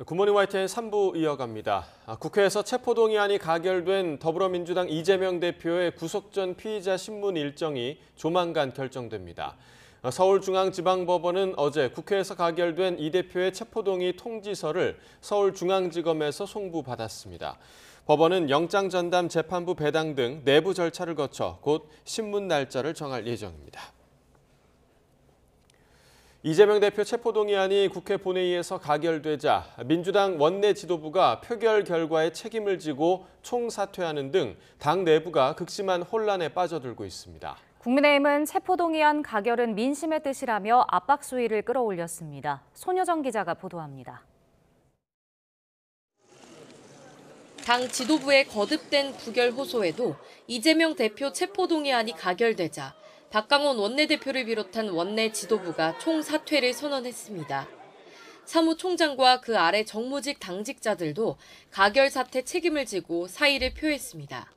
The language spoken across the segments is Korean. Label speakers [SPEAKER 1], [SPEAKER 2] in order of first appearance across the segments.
[SPEAKER 1] 굿모닝 YTN 3부 이어갑니다. 국회에서 체포동의안이 가결된 더불어민주당 이재명 대표의 구속 전 피의자 신문 일정이 조만간 결정됩니다. 서울중앙지방법원은 어제 국회에서 가결된 이 대표의 체포동의 통지서를 서울중앙지검에서 송부받았습니다. 법원은 영장전담 재판부 배당 등 내부 절차를 거쳐 곧 신문 날짜를 정할 예정입니다. 이재명 대표 체포동의안이 국회 본회의에서 가결되자 민주당 원내 지도부가 표결 결과에 책임을 지고 총사퇴하는 등 당 내부가 극심한 혼란에 빠져들고 있습니다.
[SPEAKER 2] 국민의힘은 체포동의안 가결은 민심의 뜻이라며 압박 수위를 끌어올렸습니다. 손효정 기자가 보도합니다.
[SPEAKER 3] 당 지도부의 거듭된 부결 호소에도 이재명 대표 체포동의안이 가결되자 박강원 원내대표를 비롯한 원내 지도부가 총사퇴를 선언했습니다. 사무총장과 그 아래 정무직 당직자들도 가결 사퇴 책임을 지고 사의를 표했습니다.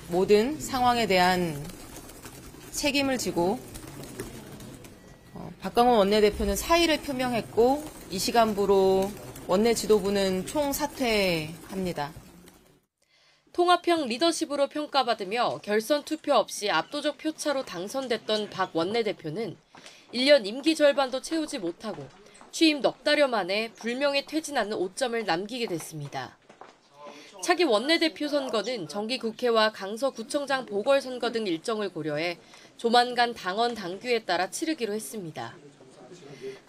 [SPEAKER 4] 모든 상황에 대한 책임을 지고 박강원 원내대표는 사의를 표명했고 이 시간부로 원내 지도부는 총사퇴합니다.
[SPEAKER 3] 통합형 리더십으로 평가받으며 결선 투표 없이 압도적 표차로 당선됐던 박 원내대표는 1년 임기 절반도 채우지 못하고 취임 넉 달여 만에 불명예 퇴진하는 오점을 남기게 됐습니다. 차기 원내대표 선거는 정기국회와 강서구청장 보궐선거 등 일정을 고려해 조만간 당원 당규에 따라 치르기로 했습니다.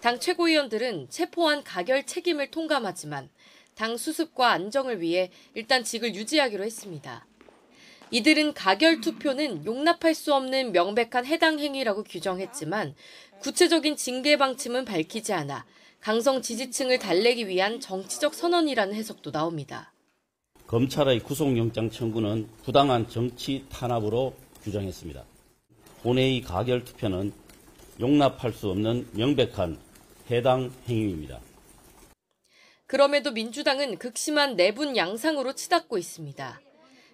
[SPEAKER 3] 당 최고위원들은 체포안 가결 책임을 통감하지만 당 수습과 안정을 위해 일단 직을 유지하기로 했습니다. 이들은 가결 투표는 용납할 수 없는 명백한 해당 행위라고 규정했지만 구체적인 징계 방침은 밝히지 않아 강성 지지층을 달래기 위한 정치적 선언이라는 해석도 나옵니다.
[SPEAKER 5] 검찰의 구속영장 청구는 부당한 정치 탄압으로 규정했습니다. 본회의 가결 투표는 용납할 수 없는 명백한 해당 행위입니다.
[SPEAKER 3] 그럼에도 민주당은 극심한 내분 양상으로 치닫고 있습니다.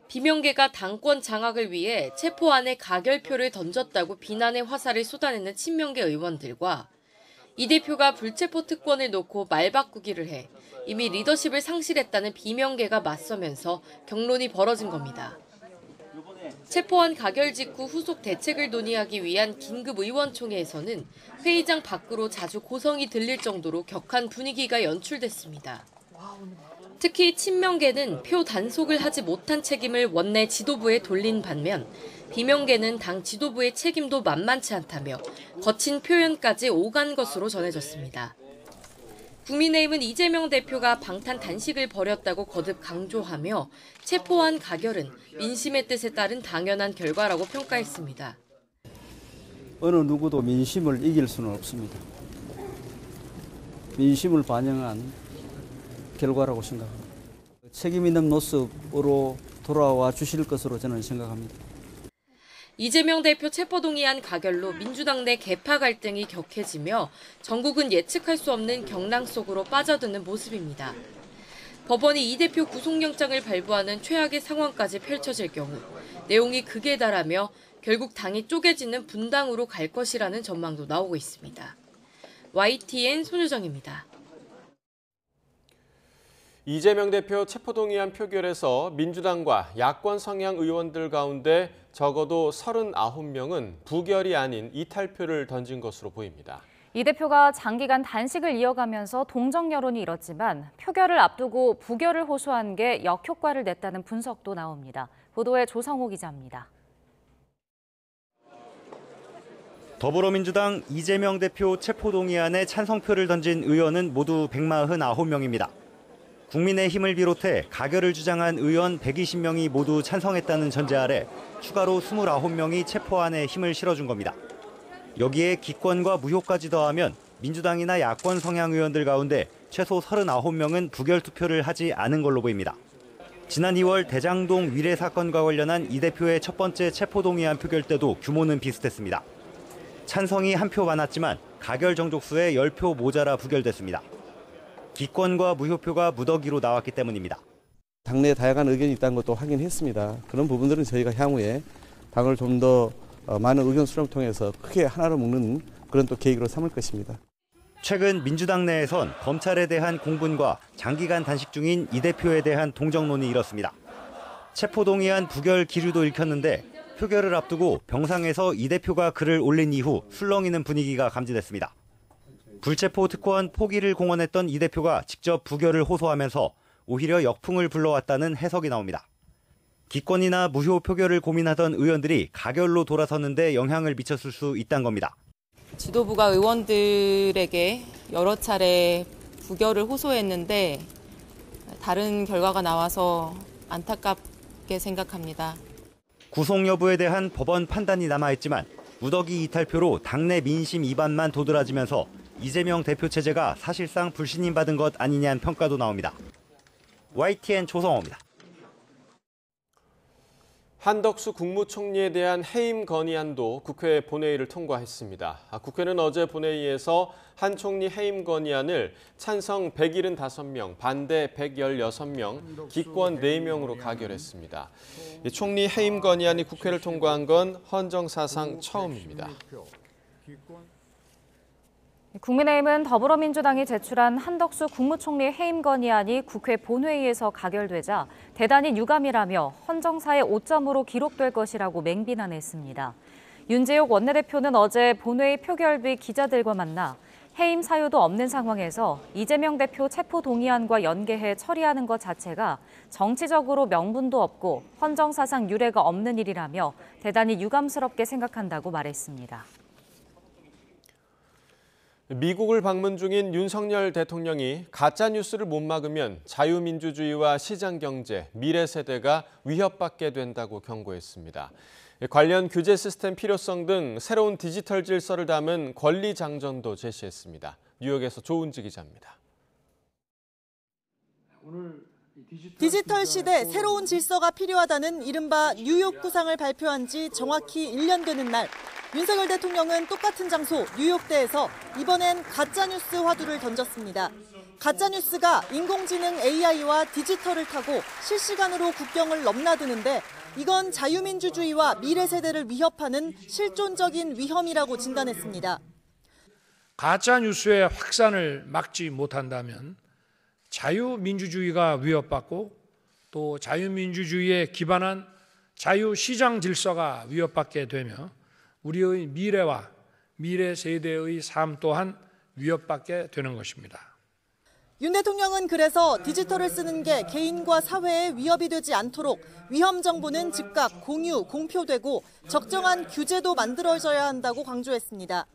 [SPEAKER 3] 비명계가 당권 장악을 위해 체포안에 가결표를 던졌다고 비난의 화살을 쏟아내는 친명계 의원들과 이 대표가 불체포 특권을 놓고 말 바꾸기를 해 이미 리더십을 상실했다는 비명계가 맞서면서 격론이 벌어진 겁니다. 체포안 가결 직후 후속 대책을 논의하기 위한 긴급 의원총회에서는 회의장 밖으로 자주 고성이 들릴 정도로 격한 분위기가 연출됐습니다. 특히 친명계는 표 단속을 하지 못한 책임을 원내 지도부에 돌린 반면 비명계는 당 지도부의 책임도 만만치 않다며 거친 표현까지 오간 것으로 전해졌습니다. 국민의힘은 이재명 대표가 방탄 단식을 벌였다고 거듭 강조하며 체포안 가결은 민심의 뜻에 따른 당연한 결과라고 평가했습니다.
[SPEAKER 6] 어느 누구도 민심을 이길 수는 없습니다. 민심을 반영한 결과라고 생각합니다. 책임 있는 모습으로 돌아와 주실 것으로 저는 생각합니다.
[SPEAKER 3] 이재명 대표 체포동의안 가결로 민주당 내 계파 갈등이 격해지며 전국은 예측할 수 없는 경랑 속으로 빠져드는 모습입니다. 법원이 이 대표 구속영장을 발부하는 최악의 상황까지 펼쳐질 경우 내용이 극에 달하며 결국 당이 쪼개지는 분당으로 갈 것이라는 전망도 나오고 있습니다. YTN 손효정입니다.
[SPEAKER 1] 이재명 대표 체포동의안 표결에서 민주당과 야권 성향 의원들 가운데 적어도 39명은 부결이 아닌 이탈표를 던진 것으로 보입니다.
[SPEAKER 2] 이 대표가 장기간 단식을 이어가면서 동정 여론이 일었지만 표결을 앞두고 부결을 호소한 게 역효과를 냈다는 분석도 나옵니다. 보도에 조성호 기자입니다.
[SPEAKER 7] 더불어민주당 이재명 대표 체포동의안에 찬성표를 던진 의원은 모두 149명입니다. 국민의힘을 비롯해 가결을 주장한 의원 120명이 모두 찬성했다는 전제 아래 추가로 29명이 체포안에 힘을 실어준 겁니다. 여기에 기권과 무효까지 더하면 민주당이나 야권 성향 의원들 가운데 최소 39명은 부결 투표를 하지 않은 걸로 보입니다. 지난 2월 대장동 위례 사건과 관련한 이 대표의 첫 번째 체포동의안 표결 때도 규모는 비슷했습니다. 찬성이 한 표 많았지만 가결 정족수에 10표 모자라 부결됐습니다. 기권과 무효표가 무더기로 나왔기 때문입니다.
[SPEAKER 6] 당내에 다양한 의견이 있다는 것도 확인했습니다. 그런 부분들은 저희가 향후에 당을 좀 더 많은 의견 수렴을 통해서 크게 하나로 묶는 그런 또 계획으로 삼을 것입니다.
[SPEAKER 7] 최근 민주당 내에선 검찰에 대한 공분과 장기간 단식 중인 이 대표에 대한 동정론이 일었습니다. 체포동의안 부결 기류도 읽혔는데 표결을 앞두고 병상에서 이 대표가 글을 올린 이후 술렁이는 분위기가 감지됐습니다. 불체포 특권 포기를 공언했던 이 대표가 직접 부결을 호소하면서 오히려 역풍을 불러왔다는 해석이 나옵니다. 기권이나 무효 표결을 고민하던 의원들이 가결로 돌아섰는데 영향을 미쳤을 수 있다는 겁니다.
[SPEAKER 4] 지도부가 의원들에게 여러 차례 부결을 호소했는데 다른 결과가 나와서 안타깝게 생각합니다.
[SPEAKER 7] 구속 여부에 대한 법원 판단이 남아있지만 무더기 이탈표로 당내 민심 이반만 도드라지면서 이재명 대표 체제가 사실상 불신임받은 것 아니냐는 평가도 나옵니다. YTN 조성호입니다.
[SPEAKER 1] 한덕수 국무총리에 대한 해임 건의안도 국회 본회의를 통과했습니다. 국회는 어제 본회의에서 한 총리 해임 건의안을 찬성 175명, 반대 116명, 기권 4명으로 가결했습니다. 총리 해임 건의안이 국회를 통과한 건 헌정사상 처음입니다.
[SPEAKER 2] 국민의힘은 더불어민주당이 제출한 한덕수 국무총리 해임 건의안이 국회 본회의에서 가결되자 대단히 유감이라며 헌정사의 오점으로 기록될 것이라고 맹비난했습니다. 윤재욱 원내대표는 어제 본회의 표결 뒤 기자들과 만나 해임 사유도 없는 상황에서 이재명 대표 체포 동의안과 연계해 처리하는 것 자체가 정치적으로 명분도 없고 헌정사상 유례가 없는 일이라며 대단히 유감스럽게 생각한다고 말했습니다.
[SPEAKER 1] 미국을 방문 중인 윤석열 대통령이 가짜뉴스를 못 막으면 자유민주주의와 시장경제, 미래세대가 위협받게 된다고 경고했습니다. 관련 규제 시스템 필요성 등 새로운 디지털 질서를 담은 권리장전도 제시했습니다. 뉴욕에서 조은지 기자입니다.
[SPEAKER 8] 디지털 시대 새로운 질서가 필요하다는 이른바 뉴욕 구상을 발표한 지 정확히 1년 되는 날, 윤석열 대통령은 똑같은 장소 뉴욕대에서 이번엔 가짜뉴스 화두를 던졌습니다. 가짜뉴스가 인공지능 AI와 디지털을 타고 실시간으로 국경을 넘나드는데 이건 자유민주주의와 미래세대를 위협하는 실존적인 위험이라고 진단했습니다.
[SPEAKER 9] 가짜뉴스의 확산을 막지 못한다면 자유민주주의가 위협받고 또 자유민주주의에 기반한 자유시장 질서가 위협받게 되며 우리의 미래와 미래 세대의 삶 또한 위협받게 되는 것입니다.
[SPEAKER 8] 윤 대통령은 그래서 디지털을 쓰는 게 개인과 사회에 위협이 되지 않도록 위험 정보는 즉각 공유, 공표되고 적정한 규제도 만들어져야 한다고 강조했습니다.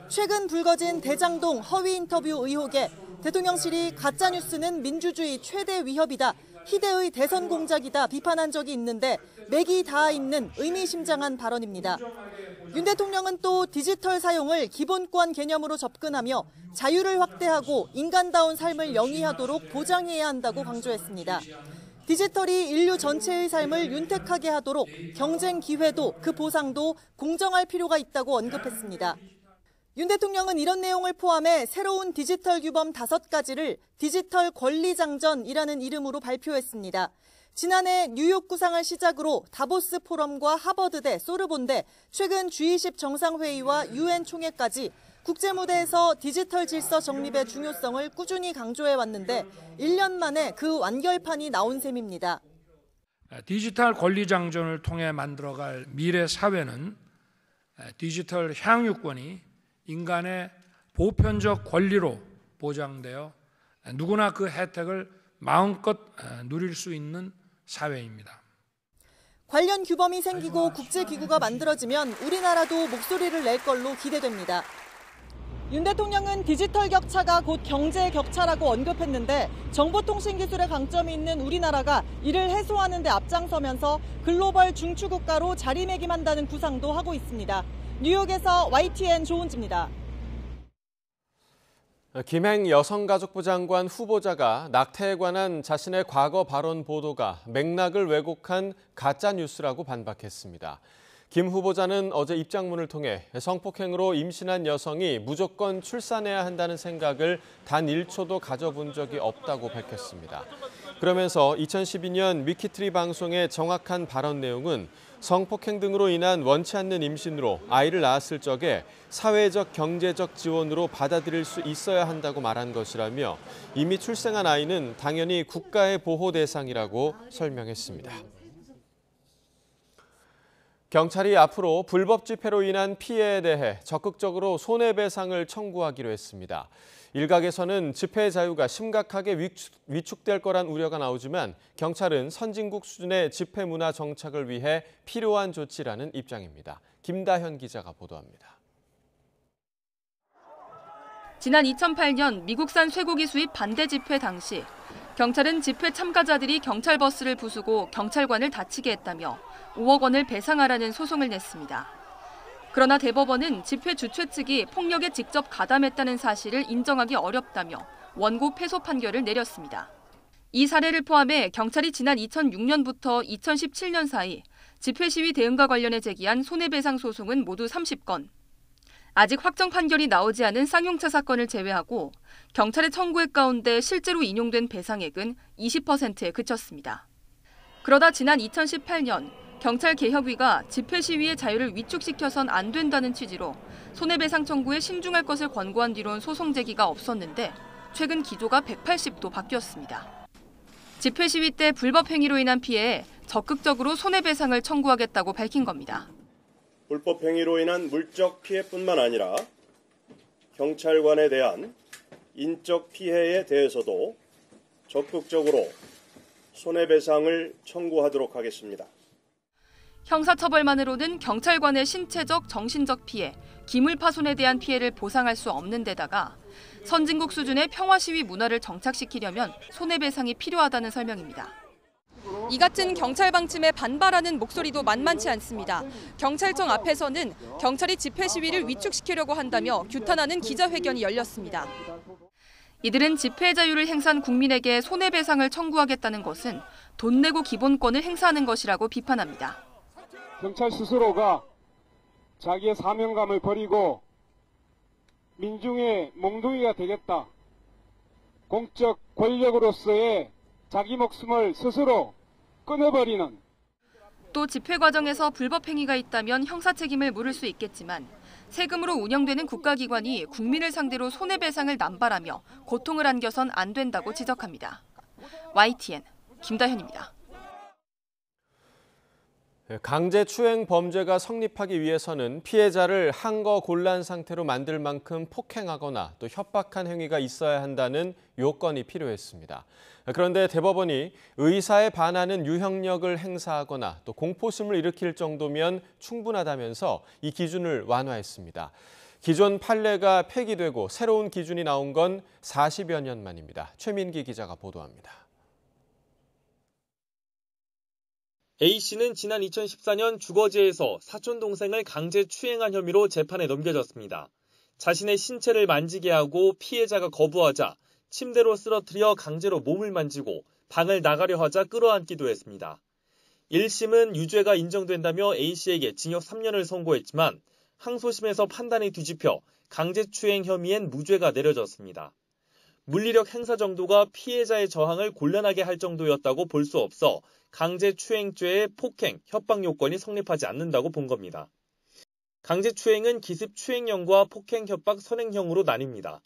[SPEAKER 8] 최근 불거진 대장동 허위 인터뷰 의혹에 대통령실이 가짜뉴스는 민주주의 최대 위협이다, 희대의 대선 공작이다 비판한 적이 있는데 맥이 닿아 있는 의미심장한 발언입니다. 윤 대통령은 또 디지털 사용을 기본권 개념으로 접근하며 자유를 확대하고 인간다운 삶을 영위하도록 보장해야 한다고 강조했습니다. 디지털이 인류 전체의 삶을 윤택하게 하도록 경쟁 기회도 그 보상도 공정할 필요가 있다고 언급했습니다. 윤 대통령은 이런 내용을 포함해 새로운 디지털 규범 5가지를 디지털 권리장전이라는 이름으로 발표했습니다. 지난해 뉴욕 구상을 시작으로 다보스 포럼과 하버드대, 소르본대, 최근 G20 정상회의와 UN 총회까지 국제무대에서 디지털 질서 정립의 중요성을 꾸준히 강조해왔는데 1년 만에 그 완결판이 나온 셈입니다.
[SPEAKER 9] 디지털 권리장전을 통해 만들어갈 미래 사회는 디지털 향유권이 인간의 보편적 권리로 보장되어 누구나 그 혜택을 마음껏 누릴 수 있는 사회입니다.
[SPEAKER 8] 관련 규범이 생기고 국제기구가 만들어지면 우리나라도 목소리를 낼 걸로 기대됩니다. 윤 대통령은 디지털 격차가 곧 경제 격차라고 언급했는데 정보통신기술의 강점이 있는 우리나라가 이를 해소하는 데 앞장서면서 글로벌 중추국가로 자리매김한다는 구상도 하고 있습니다. 뉴욕에서 YTN 조은지입니다.
[SPEAKER 1] 김행 여성가족부 장관 후보자가 낙태에 관한 자신의 과거 발언 보도가 맥락을 왜곡한 가짜뉴스라고 반박했습니다. 김 후보자는 어제 입장문을 통해 성폭행으로 임신한 여성이 무조건 출산해야 한다는 생각을 단 1초도 가져본 적이 없다고 밝혔습니다. 그러면서 2012년 위키트리 방송의 정확한 발언 내용은 성폭행 등으로 인한 원치 않는 임신으로 아이를 낳았을 적에 사회적, 경제적 지원으로 받아들일 수 있어야 한다고 말한 것이라며 이미 출생한 아이는 당연히 국가의 보호 대상이라고 설명했습니다. 경찰이 앞으로 불법 집회로 인한 피해에 대해 적극적으로 손해배상을 청구하기로 했습니다. 일각에서는 집회 자유가 심각하게 위축될 거란 우려가 나오지만 경찰은 선진국 수준의 집회 문화 정착을 위해 필요한 조치라는 입장입니다. 김다현 기자가 보도합니다.
[SPEAKER 10] 지난 2008년 미국산 쇠고기 수입 반대 집회 당시 경찰은 집회 참가자들이 경찰 버스를 부수고 경찰관을 다치게 했다며 5억 원을 배상하라는 소송을 냈습니다. 그러나 대법원은 집회 주최 측이 폭력에 직접 가담했다는 사실을 인정하기 어렵다며 원고 패소 판결을 내렸습니다. 이 사례를 포함해 경찰이 지난 2006년부터 2017년 사이 집회 시위 대응과 관련해 제기한 손해배상 소송은 모두 30건. 아직 확정 판결이 나오지 않은 쌍용차 사건을 제외하고 경찰의 청구액 가운데 실제로 인용된 배상액은 20%에 그쳤습니다. 그러다 지난 2018년 경찰 개혁위가 집회 시위의 자유를 위축시켜선 안 된다는 취지로 손해배상 청구에 신중할 것을 권고한 뒤론 소송 제기가 없었는데 최근 기조가 180도 바뀌었습니다. 집회 시위 때 불법 행위로 인한 피해에 적극적으로 손해배상을 청구하겠다고 밝힌 겁니다.
[SPEAKER 11] 불법 행위로 인한 물적 피해뿐만 아니라 경찰관에 대한 인적 피해에 대해서도 적극적으로 손해배상을 청구하도록 하겠습니다.
[SPEAKER 10] 형사처벌만으로는 경찰관의 신체적, 정신적 피해, 기물파손에 대한 피해를 보상할 수 없는 데다가 선진국 수준의 평화시위 문화를 정착시키려면 손해배상이 필요하다는 설명입니다. 이 같은 경찰 방침에 반발하는 목소리도 만만치 않습니다. 경찰청 앞에서는 경찰이 집회 시위를 위축시키려고 한다며 규탄하는 기자회견이 열렸습니다. 이들은 집회 자유를 행사한 국민에게 손해배상을 청구하겠다는 것은 돈 내고 기본권을 행사하는 것이라고 비판합니다.
[SPEAKER 12] 경찰 스스로가 자기의 사명감을 버리고 민중의 몽둥이가 되겠다. 공적 권력으로서의 자기 목숨을 스스로 끊어버리는.
[SPEAKER 10] 또 집회 과정에서 불법 행위가 있다면 형사 책임을 물을 수 있겠지만 세금으로 운영되는 국가기관이 국민을 상대로 손해배상을 남발하며 고통을 안겨선 안 된다고 지적합니다. YTN 김다현입니다.
[SPEAKER 1] 강제추행 범죄가 성립하기 위해서는 피해자를 항거 곤란 상태로 만들 만큼 폭행하거나 또 협박한 행위가 있어야 한다는 요건이 필요했습니다. 그런데 대법원이 의사에 반하는 유형력을 행사하거나 또 공포심을 일으킬 정도면 충분하다면서 이 기준을 완화했습니다. 기존 판례가 폐기되고 새로운 기준이 나온 건 40여 년 만입니다. 최민기 기자가 보도합니다.
[SPEAKER 13] A씨는 지난 2014년 주거지에서 사촌 동생을 강제 추행한 혐의로 재판에 넘겨졌습니다. 자신의 신체를 만지게 하고 피해자가 거부하자 침대로 쓰러뜨려 강제로 몸을 만지고 방을 나가려 하자 끌어안기도 했습니다. 1심은 유죄가 인정된다며 A씨에게 징역 3년을 선고했지만 항소심에서 판단이 뒤집혀 강제추행 혐의엔 무죄가 내려졌습니다. 물리력 행사 정도가 피해자의 저항을 곤란하게 할 정도였다고 볼 수 없어 강제추행죄의 폭행, 협박 요건이 성립하지 않는다고 본 겁니다. 강제추행은 기습추행형과 폭행, 협박, 선행형으로 나뉩니다.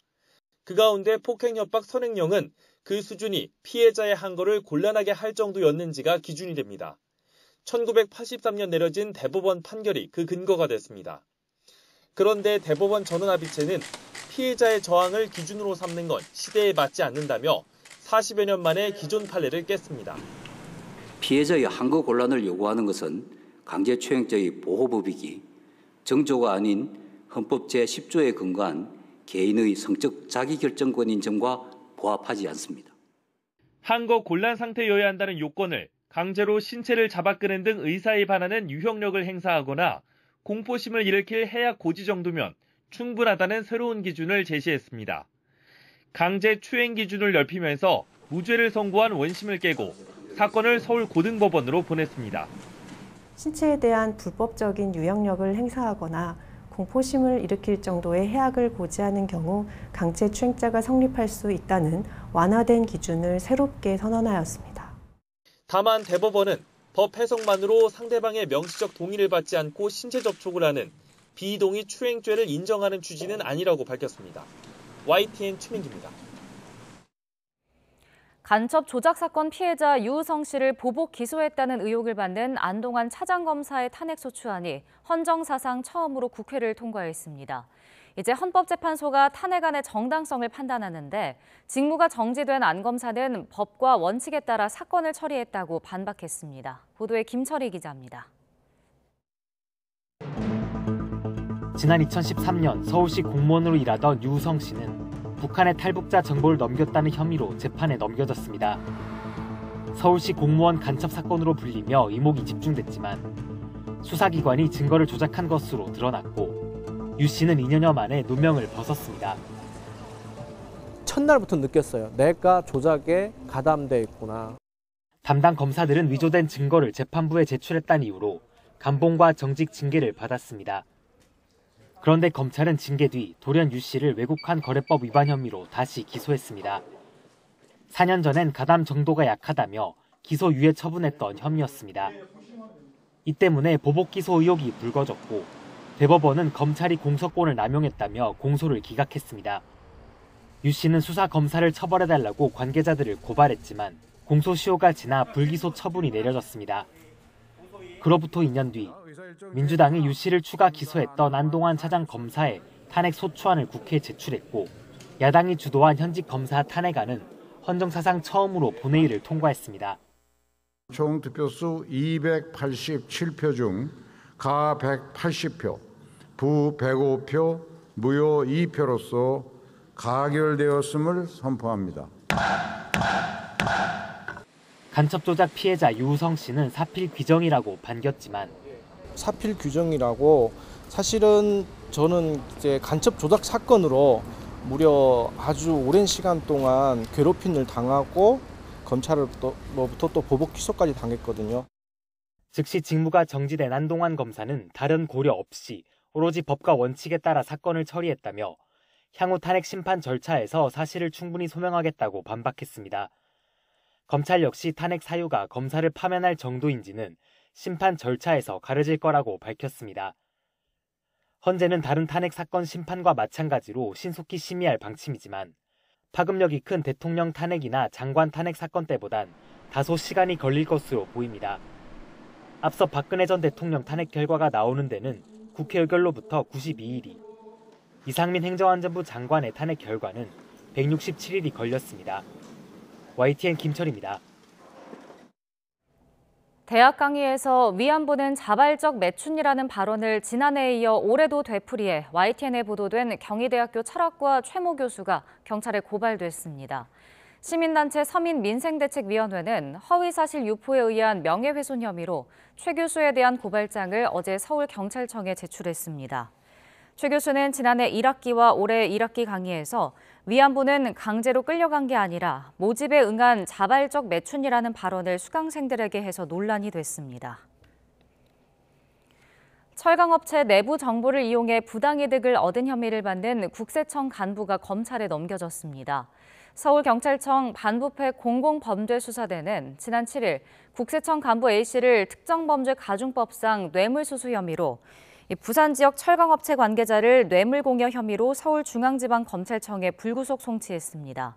[SPEAKER 13] 그 가운데 폭행, 협박, 선행형은 그 수준이 피해자의 항거를 곤란하게 할 정도였는지가 기준이 됩니다. 1983년 내려진 대법원 판결이 그 근거가 됐습니다. 그런데 대법원 전원합의체는 피해자의 저항을 기준으로 삼는 건 시대에 맞지 않는다며 40여 년 만에 기존 판례를 깼습니다.
[SPEAKER 14] 피해자의 항거 곤란을 요구하는 것은 강제추행죄의 보호법이기 정조가 아닌 헌법 제10조에 근거한 개인의 성적 자기결정권인 점과 부합하지 않습니다.
[SPEAKER 13] 항거 곤란 상태여야 한다는 요건을 강제로 신체를 잡아끄는 등 의사에 반하는 유형력을 행사하거나 공포심을 일으킬 해악 고지 정도면 충분하다는 새로운 기준을 제시했습니다. 강제추행 기준을 넓히면서 무죄를 선고한 원심을 깨고 사건을 서울 고등법원으로 보냈습니다.
[SPEAKER 15] 신체에 대한 불법적인 유형력을 행사하거나 공포심을 일으킬 정도의 해악을 고지하는 경우 강제추행죄가 성립할 수 있다는 완화된 기준을 새롭게 선언하였습니다.
[SPEAKER 13] 다만 대법원은 법 해석만으로 상대방의 명시적 동의를 받지 않고 신체 접촉을 하는 비동의 추행죄를 인정하는 취지는 아니라고 밝혔습니다. YTN 최민기입니다.
[SPEAKER 2] 간첩 조작 사건 피해자 유우성 씨를 보복 기소했다는 의혹을 받는 안동환 차장검사의 탄핵소추안이 헌정사상 처음으로 국회를 통과했습니다. 이제 헌법재판소가 탄핵안의 정당성을 판단하는데 직무가 정지된 안 검사는 법과 원칙에 따라 사건을 처리했다고 반박했습니다. 보도에 김철희 기자입니다.
[SPEAKER 16] 지난 2013년 서울시 공무원으로 일하던 유우성 씨는 북한에 탈북자 정보를 넘겼다는 혐의로 재판에 넘겨졌습니다. 서울시 공무원 간첩 사건으로 불리며 이목이 집중됐지만 수사기관이 증거를 조작한 것으로 드러났고 유 씨는 2년여 만에 누명을 벗었습니다.
[SPEAKER 17] 첫날부터 느꼈어요. 내가 조작에 가담돼 있구나.
[SPEAKER 16] 담당 검사들은 위조된 증거를 재판부에 제출했다는 이유로 감봉과 정직 징계를 받았습니다. 그런데 검찰은 징계 뒤 돌연 유 씨를 외국환 거래법 위반 혐의로 다시 기소했습니다. 4년 전엔 가담 정도가 약하다며 기소 유예 처분했던 혐의였습니다. 이 때문에 보복 기소 의혹이 불거졌고 대법원은 검찰이 공소권을 남용했다며 공소를 기각했습니다. 유 씨는 수사 검사를 처벌해달라고 관계자들을 고발했지만 공소시효가 지나 불기소 처분이 내려졌습니다. 그로부터 2년 뒤 민주당이 유 씨를 추가 기소했던 안동환 차장검사의 탄핵 소추안을 국회에 제출했고 야당이 주도한 현직 검사 탄핵안은 헌정사상 처음으로 본회의를 통과했습니다.
[SPEAKER 18] 총 득표수 287표 중 가 180표, 부 105표, 무효 2표로서 가결되었음을 선포합니다.
[SPEAKER 16] 간첩 조작 피해자 유우성 씨는 사필 규정이라고 반겼지만
[SPEAKER 17] 사필 규정이라고 사실은 저는 이제 간첩 조작 사건으로 무려 아주 오랜 시간 동안 괴롭힘을 당하고 검찰로부터 또 보복 기소까지 당했거든요.
[SPEAKER 16] 즉시 직무가 정지된 안동환 검사는 다른 고려 없이 오로지 법과 원칙에 따라 사건을 처리했다며 향후 탄핵 심판 절차에서 사실을 충분히 소명하겠다고 반박했습니다. 검찰 역시 탄핵 사유가 검사를 파면할 정도인지는 심판 절차에서 가려질 거라고 밝혔습니다. 헌재는 다른 탄핵 사건 심판과 마찬가지로 신속히 심의할 방침이지만 파급력이 큰 대통령 탄핵이나 장관 탄핵 사건 때보단 다소 시간이 걸릴 것으로 보입니다. 앞서 박근혜 전 대통령 탄핵 결과가 나오는 데는 국회 의결로부터 92일이, 이상민 행정안전부 장관의 탄핵 결과는 167일이 걸렸습니다. YTN 김철입니다.
[SPEAKER 2] 대학 강의에서 위안부는 자발적 매춘이라는 발언을 지난해에 이어 올해도 되풀이해 YTN에 보도된 경희대학교 철학과 최모 교수가 경찰에 고발됐습니다. 시민단체 서민민생대책위원회는 허위사실 유포에 의한 명예훼손 혐의로 최 교수에 대한 고발장을 어제 서울경찰청에 제출했습니다. 최 교수는 지난해 1학기와 올해 1학기 강의에서 위안부는 강제로 끌려간 게 아니라 모집에 응한 자발적 매춘이라는 발언을 수강생들에게 해서 논란이 됐습니다. 철강업체 내부 정보를 이용해 부당이득을 얻은 혐의를 받는 국세청 간부가 검찰에 넘겨졌습니다. 서울경찰청 반부패 공공범죄수사대는 지난 7일 국세청 간부 A씨를 특정범죄가중법상 뇌물수수 혐의로, 부산 지역 철강업체 관계자를 뇌물공여 혐의로 서울중앙지방검찰청에 불구속 송치했습니다.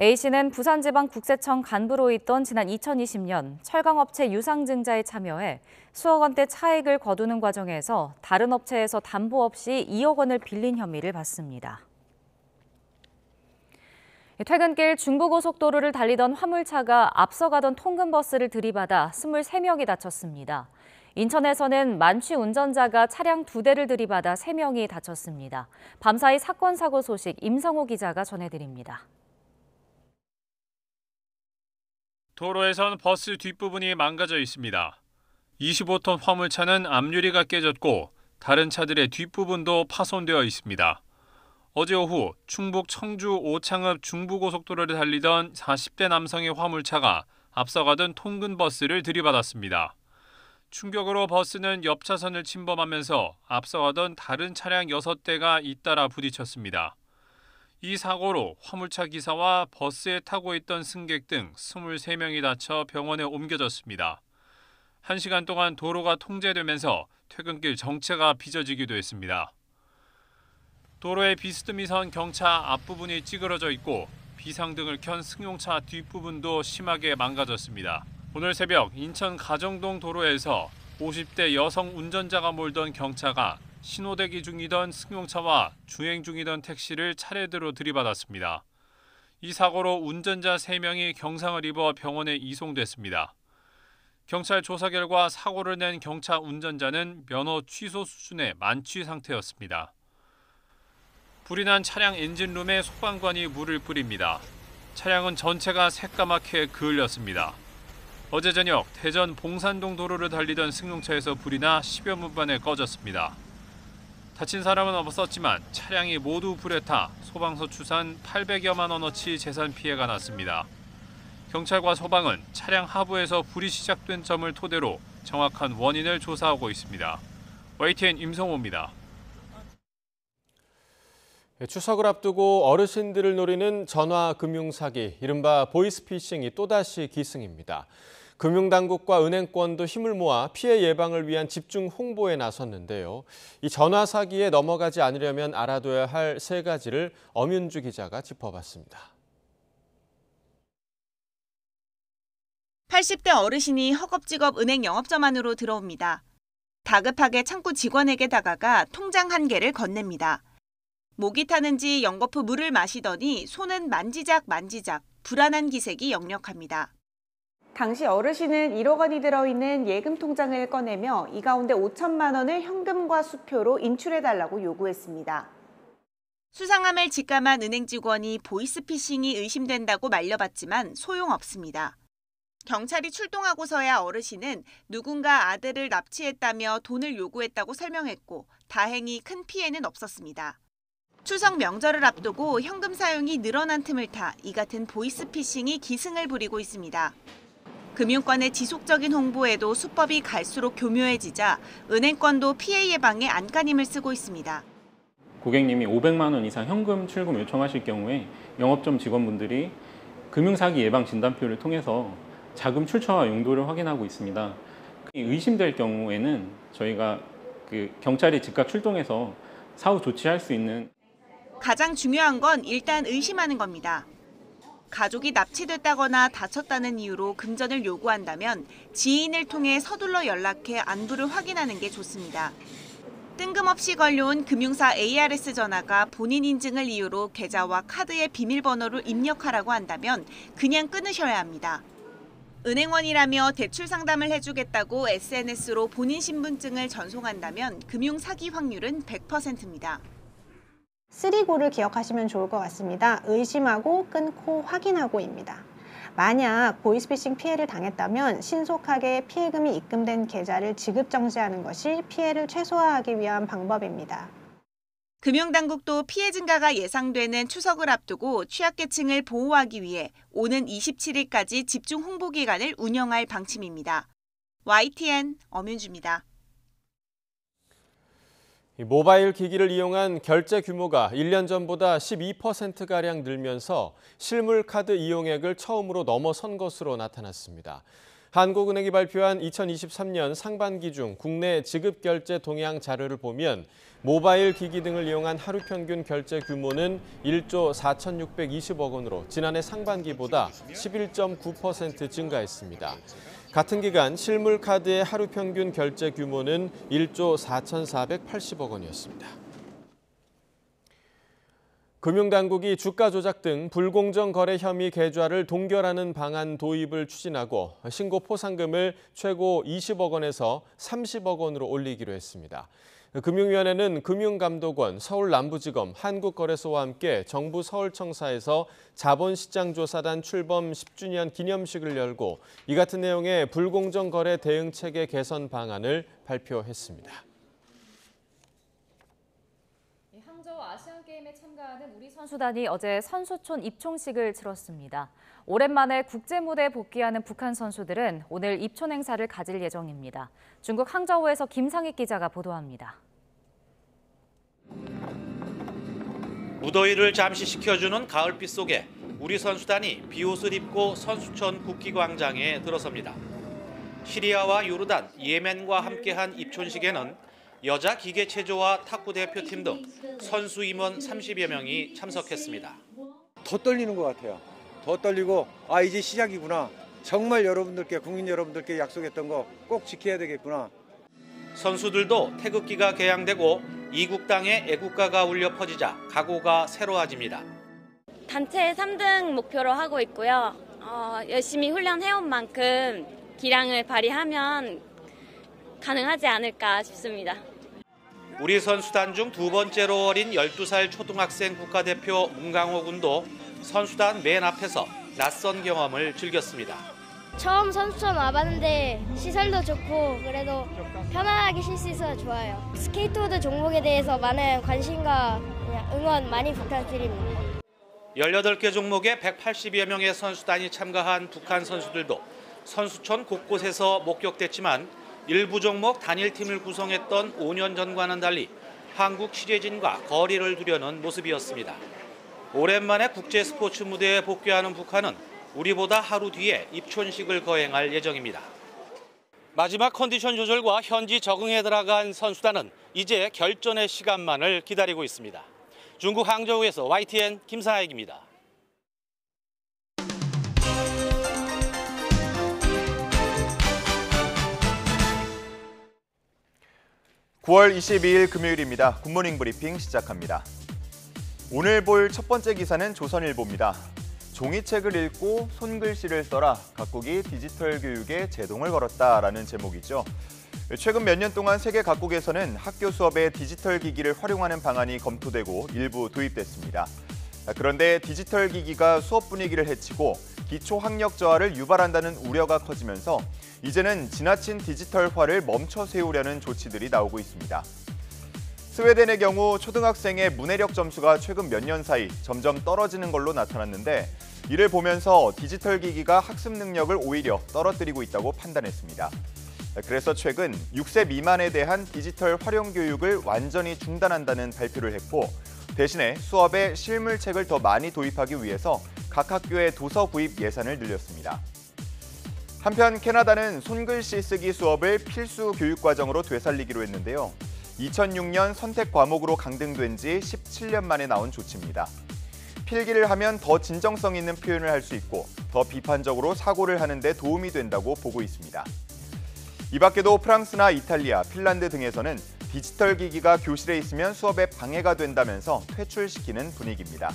[SPEAKER 2] A씨는 부산지방국세청 간부로 있던 지난 2020년 철강업체 유상증자에 참여해 수억 원대 차익을 거두는 과정에서 다른 업체에서 담보 없이 2억 원을 빌린 혐의를 받습니다. 퇴근길 중부고속도로를 달리던 화물차가 앞서가던 통근버스를 들이받아 23명이 다쳤습니다. 인천에서는 만취 운전자가 차량 2대를 들이받아 3명이 다쳤습니다. 밤사이 사건 사고 소식 임성호 기자가 전해드립니다.
[SPEAKER 19] 도로에선 버스 뒷부분이 망가져 있습니다. 25톤 화물차는 앞유리가 깨졌고 다른 차들의 뒷부분도 파손되어 있습니다. 어제 오후 충북 청주 오창읍 중부고속도로를 달리던 40대 남성의 화물차가 앞서가던 통근버스를 들이받았습니다. 충격으로 버스는 옆 차선을 침범하면서 앞서가던 다른 차량 6대가 잇따라 부딪혔습니다. 이 사고로 화물차 기사와 버스에 타고 있던 승객 등 23명이 다쳐 병원에 옮겨졌습니다. 1시간 동안 도로가 통제되면서 퇴근길 정체가 빚어지기도 했습니다. 도로의 비스듬히선 경차 앞부분이 찌그러져 있고 비상등을 켠 승용차 뒷부분도 심하게 망가졌습니다. 오늘 새벽 인천 가정동 도로에서 50대 여성 운전자가 몰던 경차가 신호대기 중이던 승용차와 주행 중이던 택시를 차례대로 들이받았습니다. 이 사고로 운전자 3명이 경상을 입어 병원에 이송됐습니다. 경찰 조사 결과 사고를 낸 경차 운전자는 면허 취소 수준의 만취 상태였습니다. 불이 난 차량 엔진룸에 소방관이 물을 뿌립니다. 차량은 전체가 새까맣게 그을렸습니다. 어제 저녁 대전 봉산동 도로를 달리던 승용차에서 불이 나 10여 분 만에 꺼졌습니다. 다친 사람은 없었지만 차량이 모두 불에 타 소방서 추산 800여만 원어치 재산 피해가 났습니다. 경찰과 소방은 차량 하부에서 불이 시작된 점을 토대로 정확한 원인을 조사하고 있습니다. YTN 임성호입니다.
[SPEAKER 1] 추석을 앞두고 어르신들을 노리는 전화 금융 사기, 이른바 보이스피싱이 또다시 기승입니다. 금융당국과 은행권도 힘을 모아 피해 예방을 위한 집중 홍보에 나섰는데요. 이 전화 사기에 넘어가지 않으려면 알아둬야 할 3가지를 엄윤주 기자가 짚어봤습니다.
[SPEAKER 20] 80대 어르신이 허겁지겁 은행 영업점 안으로 들어옵니다. 다급하게 창구 직원에게 다가가 통장 1개를 건넵니다. 목이 타는지 연거푸 물을 마시더니 손은 만지작 불안한 기색이 역력합니다.
[SPEAKER 21] 당시 어르신은 1억 원이 들어있는 예금 통장을 꺼내며 이 가운데 5천만 원을 현금과 수표로 인출해달라고 요구했습니다.
[SPEAKER 20] 수상함을 직감한 은행 직원이 보이스피싱이 의심된다고 말려봤지만 소용없습니다. 경찰이 출동하고서야 어르신은 누군가 아들을 납치했다며 돈을 요구했다고 설명했고 다행히 큰 피해는 없었습니다. 추석 명절을 앞두고 현금 사용이 늘어난 틈을 타 이 같은 보이스피싱이 기승을 부리고 있습니다. 금융권의 지속적인 홍보에도 수법이 갈수록 교묘해지자 은행권도 피해 예방에 안간힘을 쓰고 있습니다.
[SPEAKER 22] 고객님이 500만 원 이상 현금 출금 요청하실 경우에 영업점 직원분들이 금융사기 예방 진단표를 통해서 자금 출처와 용도를 확인하고 있습니다. 의심될 경우에는 저희가 경찰이 즉각 출동해서 사후 조치할 수 있는
[SPEAKER 20] 가장 중요한 건 일단 의심하는 겁니다. 가족이 납치됐다거나 다쳤다는 이유로 금전을 요구한다면 지인을 통해 서둘러 연락해 안부를 확인하는 게 좋습니다. 뜬금없이 걸려온 금융사 ARS 전화가 본인 인증을 이유로 계좌와 카드의 비밀번호를 입력하라고 한다면 그냥 끊으셔야 합니다. 은행원이라며 대출 상담을 해주겠다고 SNS로 본인 신분증을 전송한다면 금융 사기 확률은 100%입니다.
[SPEAKER 21] 3고를 기억하시면 좋을 것 같습니다. 의심하고 끊고 확인하고입니다. 만약 보이스피싱 피해를 당했다면 신속하게 피해금이 입금된 계좌를 지급 정지하는 것이 피해를 최소화하기 위한 방법입니다.
[SPEAKER 20] 금융당국도 피해 증가가 예상되는 추석을 앞두고 취약계층을 보호하기 위해 오는 27일까지 집중 홍보 기간을 운영할 방침입니다. YTN 엄윤주입니다.
[SPEAKER 1] 모바일 기기를 이용한 결제 규모가 1년 전보다 12%가량 늘면서 실물 카드 이용액을 처음으로 넘어선 것으로 나타났습니다. 한국은행이 발표한 2023년 상반기 중 국내 지급결제 동향 자료를 보면 모바일 기기 등을 이용한 하루 평균 결제 규모는 1조 4,620억 원으로 지난해 상반기보다 11.9% 증가했습니다. 같은 기간 실물 카드의 하루 평균 결제 규모는 1조 4,480억 원이었습니다. 금융당국이 주가 조작 등 불공정 거래 혐의 계좌를 동결하는 방안 도입을 추진하고 신고 포상금을 최고 20억 원에서 30억 원으로 올리기로 했습니다. 금융위원회는 금융감독원, 서울남부지검, 한국거래소와 함께 정부 서울청사에서 자본시장조사단 출범 10주년 기념식을 열고 이 같은 내용의 불공정 거래 대응 체계 개선 방안을 발표했습니다.
[SPEAKER 2] 항저우 아시안게임 국민의힘에 참가하는 우리 선수단이 어제 선수촌 입총식을 치렀습니다. 오랜만에 국제무대에 복귀하는 북한 선수들은 오늘 입촌 행사를 가질 예정입니다. 중국 항저우에서 김상익 기자가 보도합니다.
[SPEAKER 3] 무더위를 잠시 식혀주는 가을빛 속에 우리 선수단이 비옷을 입고 선수촌 국기광장에 들어섭니다. 시리아와 요르단, 예멘과 함께한 입촌식에는 여자 기계체조와 탁구 대표팀 등 선수 임원 30여 명이 참석했습니다.
[SPEAKER 5] 더 떨리는 것 같아요. 더 떨리고 이제 시작이구나. 정말 여러분들께, 국민 여러분들께 약속했던 거 꼭 지켜야 되겠구나.
[SPEAKER 3] 선수들도 태극기가 개양되고 이국 땅에 애국가가 울려 퍼지자 각오가 새로워집니다.
[SPEAKER 23] 단체 3등 목표로 하고 있고요. 열심히 훈련해온 만큼 기량을 발휘하면 가능하지 않을까 싶습니다.
[SPEAKER 3] 우리 선수단 중 두 번째로 어린 12살 초등학생 국가대표 문강호 군도 선수단 맨 앞에서 낯선 경험을 즐겼습니다.
[SPEAKER 24] 처음 선수촌 와봤는데 시설도 좋고 그래도 편안하게 쉴 수 있어서 좋아요. 스케이트보드 종목에 대해서 많은 관심과 응원 많이 부탁드립니다.
[SPEAKER 3] 18개 종목에 180여 명의 선수단이 참가한 북한 선수들도 선수촌 곳곳에서 목격됐지만 일부 종목 단일팀을 구성했던 5년 전과는 달리 한국 취재진과 거리를 두려는 모습이었습니다. 오랜만에 국제 스포츠 무대에 복귀하는 북한은 우리보다 하루 뒤에 입촌식을 거행할 예정입니다. 마지막 컨디션 조절과 현지 적응에 들어간 선수단은 이제 결전의 시간만을 기다리고 있습니다. 중국 항저우에서 YTN 김상익입니다.
[SPEAKER 25] (9월 22일) 금요일입니다. 굿모닝 브리핑 시작합니다. 오늘 볼 첫 번째 기사는 조선일보입니다. 종이책을 읽고 손글씨를 써라. 각국이 디지털 교육에 제동을 걸었다라는 제목이죠. 최근 몇 년 동안 세계 각국에서는 학교 수업에 디지털 기기를 활용하는 방안이 검토되고 일부 도입됐습니다. 그런데 디지털 기기가 수업 분위기를 해치고 기초 학력 저하를 유발한다는 우려가 커지면서 이제는 지나친 디지털화를 멈춰 세우려는 조치들이 나오고 있습니다. 스웨덴의 경우 초등학생의 문해력 점수가 최근 몇 년 사이 점점 떨어지는 걸로 나타났는데 이를 보면서 디지털 기기가 학습 능력을 오히려 떨어뜨리고 있다고 판단했습니다. 그래서 최근 6세 미만에 대한 디지털 활용 교육을 완전히 중단한다는 발표를 했고 대신에 수업에 실물책을 더 많이 도입하기 위해서 각 학교의 도서 구입 예산을 늘렸습니다. 한편 캐나다는 손글씨 쓰기 수업을 필수 교육과정으로 되살리기로 했는데요. 2006년 선택 과목으로 강등된 지 17년 만에 나온 조치입니다. 필기를 하면 더 진정성 있는 표현을 할 수 있고 더 비판적으로 사고를 하는 데 도움이 된다고 보고 있습니다. 이 밖에도 프랑스나 이탈리아, 핀란드 등에서는 디지털 기기가 교실에 있으면 수업에 방해가 된다면서 퇴출시키는 분위기입니다.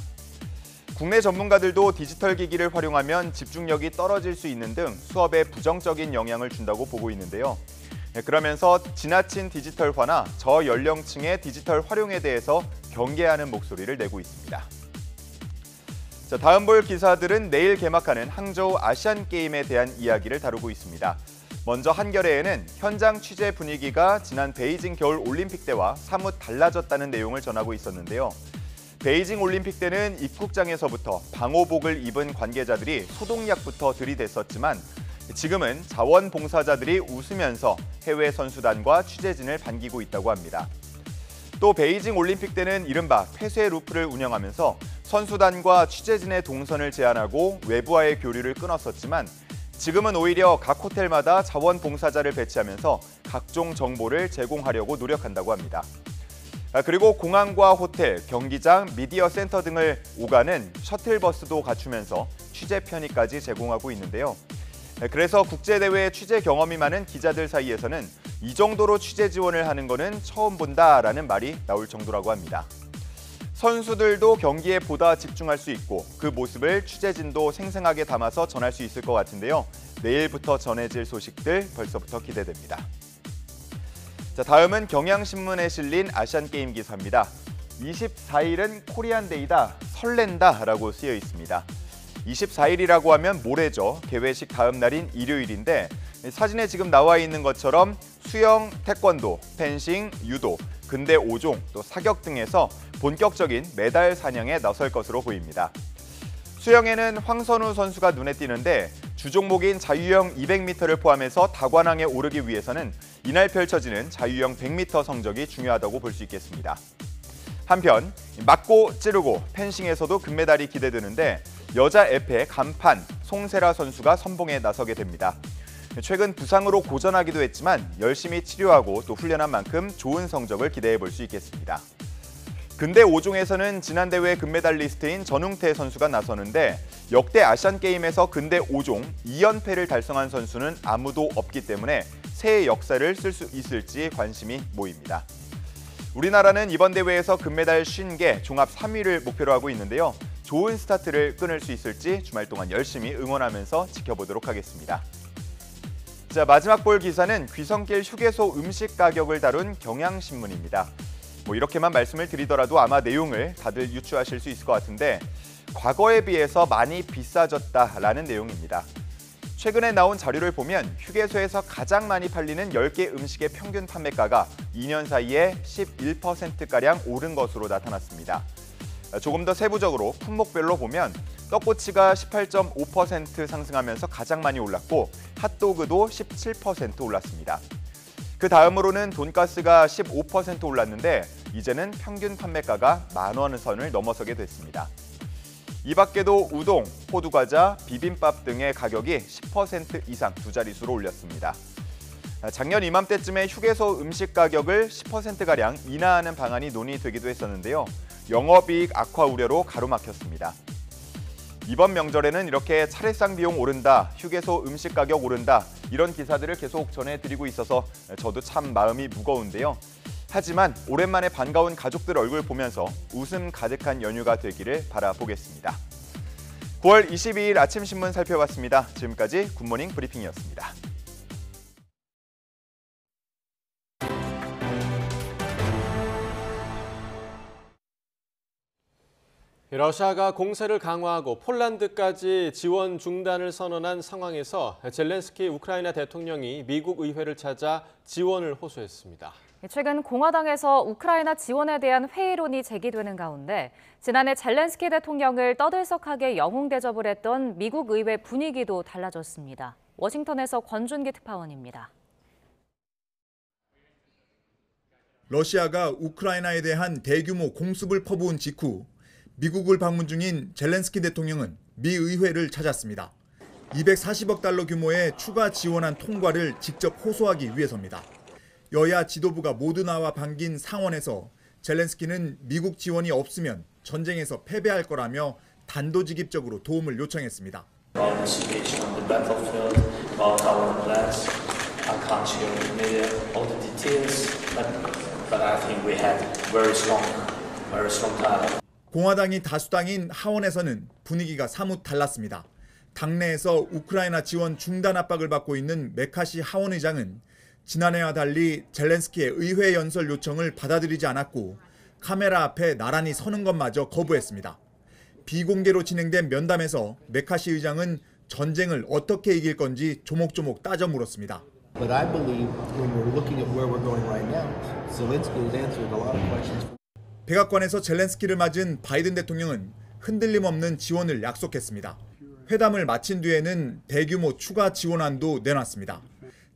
[SPEAKER 25] 국내 전문가들도 디지털 기기를 활용하면 집중력이 떨어질 수 있는 등 수업에 부정적인 영향을 준다고 보고 있는데요. 그러면서 지나친 디지털화나 저연령층의 디지털 활용에 대해서 경계하는 목소리를 내고 있습니다. 자, 다음 볼 기사들은 내일 개막하는 항저우 아시안게임에 대한 이야기를 다루고 있습니다. 먼저 한겨레에는 현장 취재 분위기가 지난 베이징 겨울 올림픽 때와 사뭇 달라졌다는 내용을 전하고 있었는데요. 베이징 올림픽 때는 입국장에서부터 방호복을 입은 관계자들이 소독약부터 들이댔었지만 지금은 자원봉사자들이 웃으면서 해외 선수단과 취재진을 반기고 있다고 합니다. 또 베이징 올림픽 때는 이른바 폐쇄 루프를 운영하면서 선수단과 취재진의 동선을 제한하고 외부와의 교류를 끊었었지만 지금은 오히려 각 호텔마다 자원봉사자를 배치하면서 각종 정보를 제공하려고 노력한다고 합니다. 그리고 공항과 호텔, 경기장, 미디어 센터 등을 오가는 셔틀버스도 갖추면서 취재 편의까지 제공하고 있는데요. 그래서 국제대회 취재 경험이 많은 기자들 사이에서는 이 정도로 취재 지원을 하는 거는 처음 본다라는 말이 나올 정도라고 합니다. 선수들도 경기에 보다 집중할 수 있고 그 모습을 취재진도 생생하게 담아서 전할 수 있을 것 같은데요. 내일부터 전해질 소식들 벌써부터 기대됩니다. 자, 다음은 경향신문에 실린 아시안게임 기사입니다. 24일은 코리안데이다, 설렌다라고 쓰여 있습니다. 24일이라고 하면 모레죠. 개회식 다음 날인 일요일인데 사진에 지금 나와 있는 것처럼 수영, 태권도, 펜싱, 유도, 근대 5종, 또 사격 등에서 본격적인 메달 사냥에 나설 것으로 보입니다. 수영에는 황선우 선수가 눈에 띄는데 주종목인 자유형 200m를 포함해서 다관왕에 오르기 위해서는 이날 펼쳐지는 자유형 100m 성적이 중요하다고 볼 수 있겠습니다. 한편 맞고 찌르고 펜싱에서도 금메달이 기대되는데 여자 에페 간판 송세라 선수가 선봉에 나서게 됩니다. 최근 부상으로 고전하기도 했지만 열심히 치료하고 또 훈련한 만큼 좋은 성적을 기대해 볼 수 있겠습니다. 근대 5종에서는 지난 대회 금메달리스트인 전웅태 선수가 나서는데 역대 아시안게임에서 근대 5종 2연패를 달성한 선수는 아무도 없기 때문에 새해 역사를 쓸 수 있을지 관심이 모입니다. 우리나라는 이번 대회에서 금메달 50개, 종합 3위를 목표로 하고 있는데요. 좋은 스타트를 끊을 수 있을지 주말 동안 열심히 응원하면서 지켜보도록 하겠습니다. 자, 마지막 볼 기사는 귀성길 휴게소 음식 가격을 다룬 경향신문입니다. 이렇게만 말씀을 드리더라도 아마 내용을 다들 유추하실 수 있을 것 같은데 과거에 비해서 많이 비싸졌다라는 내용입니다. 최근에 나온 자료를 보면 휴게소에서 가장 많이 팔리는 10개 음식의 평균 판매가가 2년 사이에 11%가량 오른 것으로 나타났습니다. 조금 더 세부적으로 품목별로 보면 떡꼬치가 18.5% 상승하면서 가장 많이 올랐고 핫도그도 17% 올랐습니다. 그 다음으로는 돈가스가 15% 올랐는데 이제는 평균 판매가가 10,000원 선을 넘어서게 됐습니다. 이 밖에도 우동, 호두과자, 비빔밥 등의 가격이 10% 이상 두 자릿수로 올렸습니다. 작년 이맘때쯤에 휴게소 음식 가격을 10%가량 인하하는 방안이 논의되기도 했었는데요. 영업이익 악화 우려로 가로막혔습니다. 이번 명절에는 이렇게 차례상 비용 오른다, 휴게소 음식 가격 오른다 이런 기사들을 계속 전해드리고 있어서 저도 참 마음이 무거운데요. 하지만 오랜만에 반가운 가족들 얼굴 보면서 웃음 가득한 연휴가 되기를 바라보겠습니다. 9월 22일 아침 신문 살펴봤습니다. 지금까지 굿모닝 브리핑이었습니다.
[SPEAKER 1] 러시아가 공세를 강화하고 폴란드까지 지원 중단을 선언한 상황에서 젤렌스키 우크라이나 대통령이 미국 의회를 찾아 지원을 호소했습니다.
[SPEAKER 2] 최근 공화당에서 우크라이나 지원에 대한 회의론이 제기되는 가운데 지난해 젤렌스키 대통령을 떠들썩하게 영웅 대접을 했던 미국 의회 분위기도 달라졌습니다. 워싱턴에서 권준기 특파원입니다.
[SPEAKER 4] 러시아가 우크라이나에 대한 대규모 공습을 퍼부은 직후 미국을 방문 중인 젤렌스키 대통령은 미 의회를 찾았습니다. 240억 달러 규모의 추가 지원안 통과를 직접 호소하기 위해서입니다. 여야 지도부가 모두 나와 반긴 상원에서 젤렌스키는 미국 지원이 없으면 전쟁에서 패배할 거라며 단도직입적으로 도움을 요청했습니다. 공화당이 다수당인 하원에서는 분위기가 사뭇 달랐습니다. 당내에서 우크라이나 지원 중단 압박을 받고 있는 메카시 하원의장은 지난해와 달리 젤렌스키의 의회 연설 요청을 받아들이지 않았고 카메라 앞에 나란히 서는 것마저 거부했습니다. 비공개로 진행된 면담에서 메카시 의장은 전쟁을 어떻게 이길 건지 조목조목 따져 물었습니다.
[SPEAKER 6] But I believe when we're looking at where we're going right now, Zelensky has answered a lot of questions.
[SPEAKER 4] 백악관에서 젤렌스키를 맞은 바이든 대통령은 흔들림 없는 지원을 약속했습니다. 회담을 마친 뒤에는 대규모 추가 지원안도 내놨습니다.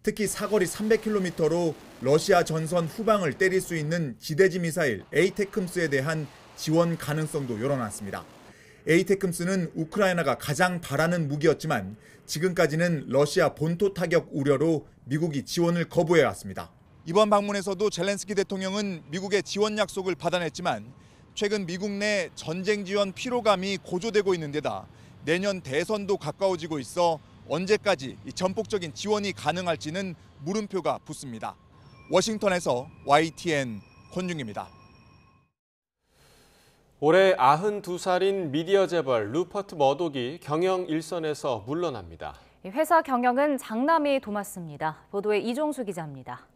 [SPEAKER 4] 특히 사거리 300km로 러시아 전선 후방을 때릴 수 있는 지대지 미사일 에이테크임스에 대한 지원 가능성도 열어놨습니다. 에이테크임스는 우크라이나가 가장 바라는 무기였지만 지금까지는 러시아 본토 타격 우려로 미국이 지원을 거부해왔습니다. 이번 방문에서도 젤렌스키 대통령은 미국의 지원 약속을 받아냈지만 최근 미국 내 전쟁 지원 피로감이 고조되고 있는 데다 내년 대선도 가까워지고 있어 언제까지 이 전폭적인 지원이 가능할지는 물음표가 붙습니다. 워싱턴에서 YTN 권중입니다.
[SPEAKER 1] 올해 92살인 미디어 재벌 루퍼트 머독이 경영 일선에서 물러납니다.
[SPEAKER 2] 회사 경영은 장남이 도맡습니다. 보도에 이종수 기자입니다.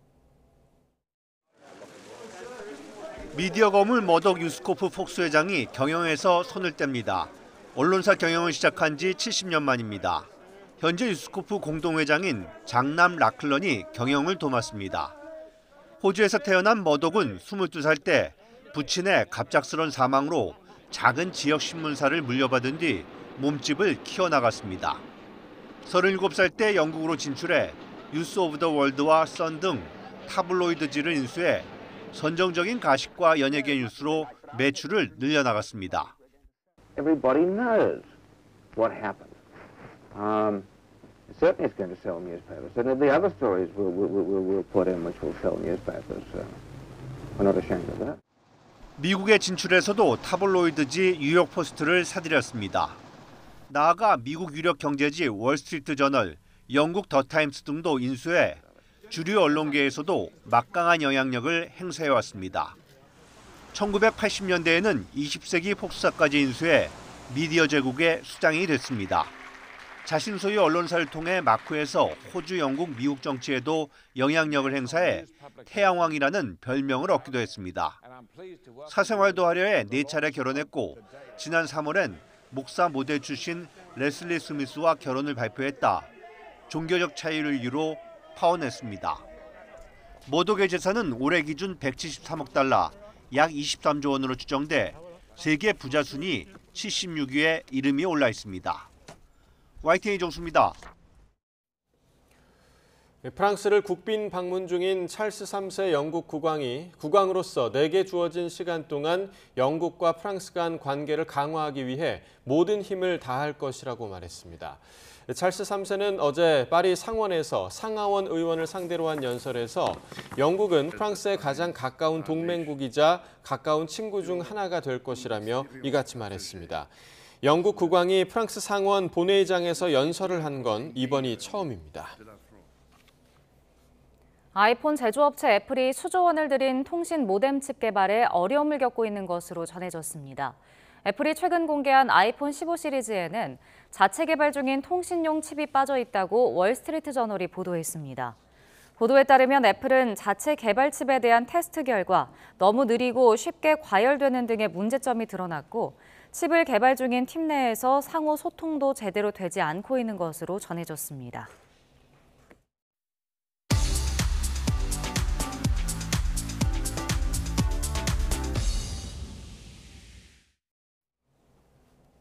[SPEAKER 7] 미디어 거물 머독 유스코프 폭스 회장이 경영에서 손을 뗍니다. 언론사 경영을 시작한 지 70년 만입니다. 현재 유스코프 공동회장인 장남 라클런이 경영을 도맡습니다. 호주에서 태어난 머독은 22살 때 부친의 갑작스런 사망으로 작은 지역 신문사를 물려받은 뒤 몸집을 키워나갔습니다. 37살 때 영국으로 진출해 뉴스 오브 더 월드와 선 등 타블로이드지를 인수해 선정적인 가십과 연예계 뉴스로 매출을 늘려나갔습니다.
[SPEAKER 8] Everybody knows what happened. Certainly it's going to sell newspapers. And the other stories we'll put in which will sell newspapers. We're not ashamed of that.
[SPEAKER 7] 미국에 진출해서도 타블로이드지 뉴욕 포스트를 사들였습니다. 나아가 미국 유력 경제지 월스트리트 저널, 영국 더 타임스 등도 인수해 주류 언론계에서도 막강한 영향력을 행사해왔습니다. 1980년대에는 20세기 폭스사까지 인수해 미디어 제국의 수장이 됐습니다. 자신 소유 언론사를 통해 마쿠에서 호주, 영국, 미국 정치에도 영향력을 행사해 태양왕이라는 별명을 얻기도 했습니다. 사생활도 하려 해 4차례 결혼했고 지난 3월엔 목사 모델 출신 레슬리 스미스와 결혼을 발표했다. 종교적 차이를 이유로 파혼했습니다. 머독의 재산은 올해 기준 173억 달러, 약 23조 원으로 추정돼 세계 부자 순위 76위에 이름이 올라 있습니다. YTN 이정수입니다.
[SPEAKER 1] 프랑스를 국빈 방문 중인 찰스 3세 영국 국왕이 국왕으로서 내게 주어진 시간 동안 영국과 프랑스 간 관계를 강화하기 위해 모든 힘을 다할 것이라고 말했습니다. 찰스 3세는 어제 파리 상원에서 상하원 의원을 상대로 한 연설에서 영국은 프랑스의 가장 가까운 동맹국이자 가까운 친구 중 하나가 될 것이라며 이같이 말했습니다. 영국 국왕이 프랑스 상원 본회의장에서 연설을 한 건 이번이 처음입니다.
[SPEAKER 2] 아이폰 제조업체 애플이 수조 원을 들인 통신 모뎀 칩 개발에 어려움을 겪고 있는 것으로 전해졌습니다. 애플이 최근 공개한 아이폰 15 시리즈에는 자체 개발 중인 통신용 칩이 빠져 있다고 월스트리트 저널이 보도했습니다. 보도에 따르면 애플은 자체 개발 칩에 대한 테스트 결과 너무 느리고 쉽게 과열되는 등의 문제점이 드러났고 칩을 개발 중인 팀 내에서 상호 소통도 제대로 되지 않고 있는 것으로 전해졌습니다.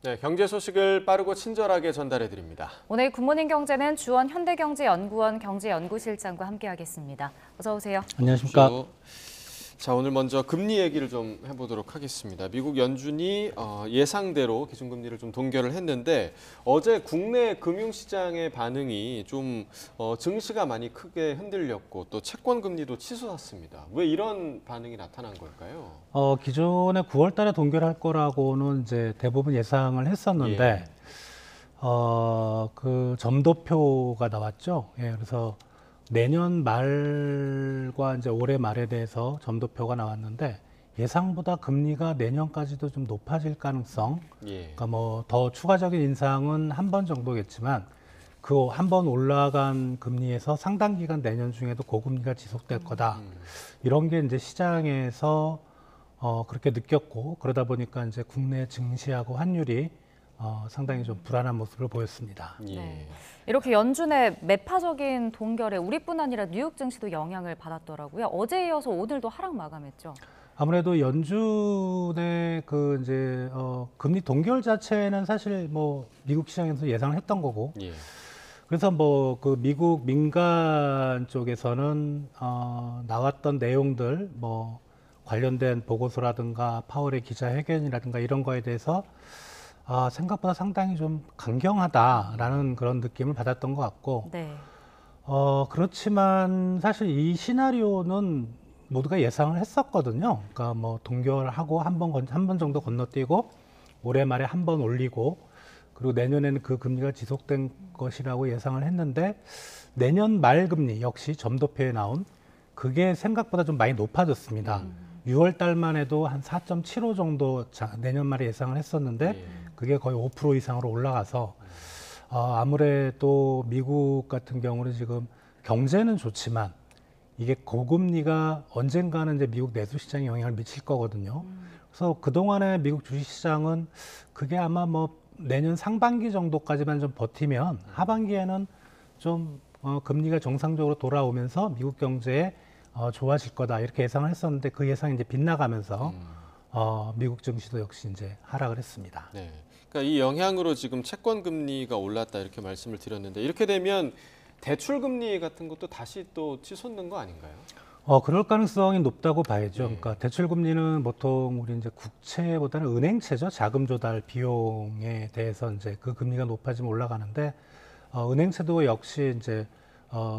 [SPEAKER 1] 네, 경제 소식을 빠르고 친절하게 전달해드립니다.
[SPEAKER 2] 오늘 굿모닝 경제는 주원 현대경제연구원 경제연구실장과 함께하겠습니다. 어서 오세요.
[SPEAKER 9] 안녕하십니까.
[SPEAKER 1] 자, 오늘 먼저 금리 얘기를 좀 해보도록 하겠습니다. 미국 연준이 예상대로 기준금리를 좀 동결을 했는데 어제 국내 금융시장의 반응이 좀 증시가 많이 크게 흔들렸고 또 채권금리도 치솟았습니다. 왜 이런 반응이 나타난 걸까요?
[SPEAKER 9] 기존에 9월 달에 동결할 거라고는 이제 대부분 예상을 했었는데 그 점도표가 나왔죠. 예, 그래서 내년 말과 이제 올해 말에 대해서 점도표가 나왔는데 예상보다 금리가 내년까지도 좀 높아질 가능성, 그러니까 뭐 더 추가적인 인상은 한 번 정도겠지만 그 한 번 올라간 금리에서 상당 기간 내년 중에도 고금리가 지속될 거다. 이런 게 이제 시장에서 그렇게 느꼈고 그러다 보니까 이제 국내 증시하고 환율이 상당히 좀 불안한 모습을 보였습니다.
[SPEAKER 2] 네. 이렇게 연준의 매파적인 동결에 우리뿐 아니라 뉴욕 증시도 영향을 받았더라고요. 어제에 이어서 오늘도 하락 마감했죠.
[SPEAKER 9] 아무래도 연준의 그 이제 금리 동결 자체는 사실 뭐 미국 시장에서 예상을 했던 거고. 그래서 뭐 그 미국 민간 쪽에서는 나왔던 내용들 뭐 관련된 보고서라든가 파월의 기자회견이라든가 이런 거에 대해서 생각보다 상당히 좀 강경하다라는 그런 느낌을 받았던 것 같고, 그렇지만 사실 이 시나리오는 모두가 예상을 했었거든요. 그러니까 뭐 동결하고 한 번 정도 건너뛰고 올해 말에 한 번 올리고 그리고 내년에는 그 금리가 지속된 것이라고 예상을 했는데 내년 말 금리 역시 점도표에 나온 그게 생각보다 좀 많이 높아졌습니다. 6월 달만 해도 한 4.75 정도 내년 말에 예상을 했었는데 그게 거의 5% 이상으로 올라가서 아무래도 미국 같은 경우는 지금 경제는 좋지만 이게 고금리가 언젠가는 이제 미국 내수 시장에 영향을 미칠 거거든요. 그래서 그동안의 미국 주식시장은 그게 아마 뭐 내년 상반기 정도까지만 좀 버티면 하반기에는 좀 금리가 정상적으로 돌아오면서 미국 경제에 좋아질 거다 이렇게 예상을 했었는데 그 예상이 이제 빗나가면서 미국 증시도 역시 이제 하락을 했습니다.
[SPEAKER 1] 네. 그러니까 이 영향으로 지금 채권 금리가 올랐다 이렇게 말씀을 드렸는데 이렇게 되면 대출 금리 같은 것도 다시 또 치솟는 거 아닌가요?
[SPEAKER 9] 그럴 가능성이 높다고 봐야죠. 그러니까 대출 금리는 보통 우리 이제 국채보다는 은행채죠. 자금 조달 비용에 대해서 이제 그 금리가 높아지면 올라가는데 은행채도 역시 이제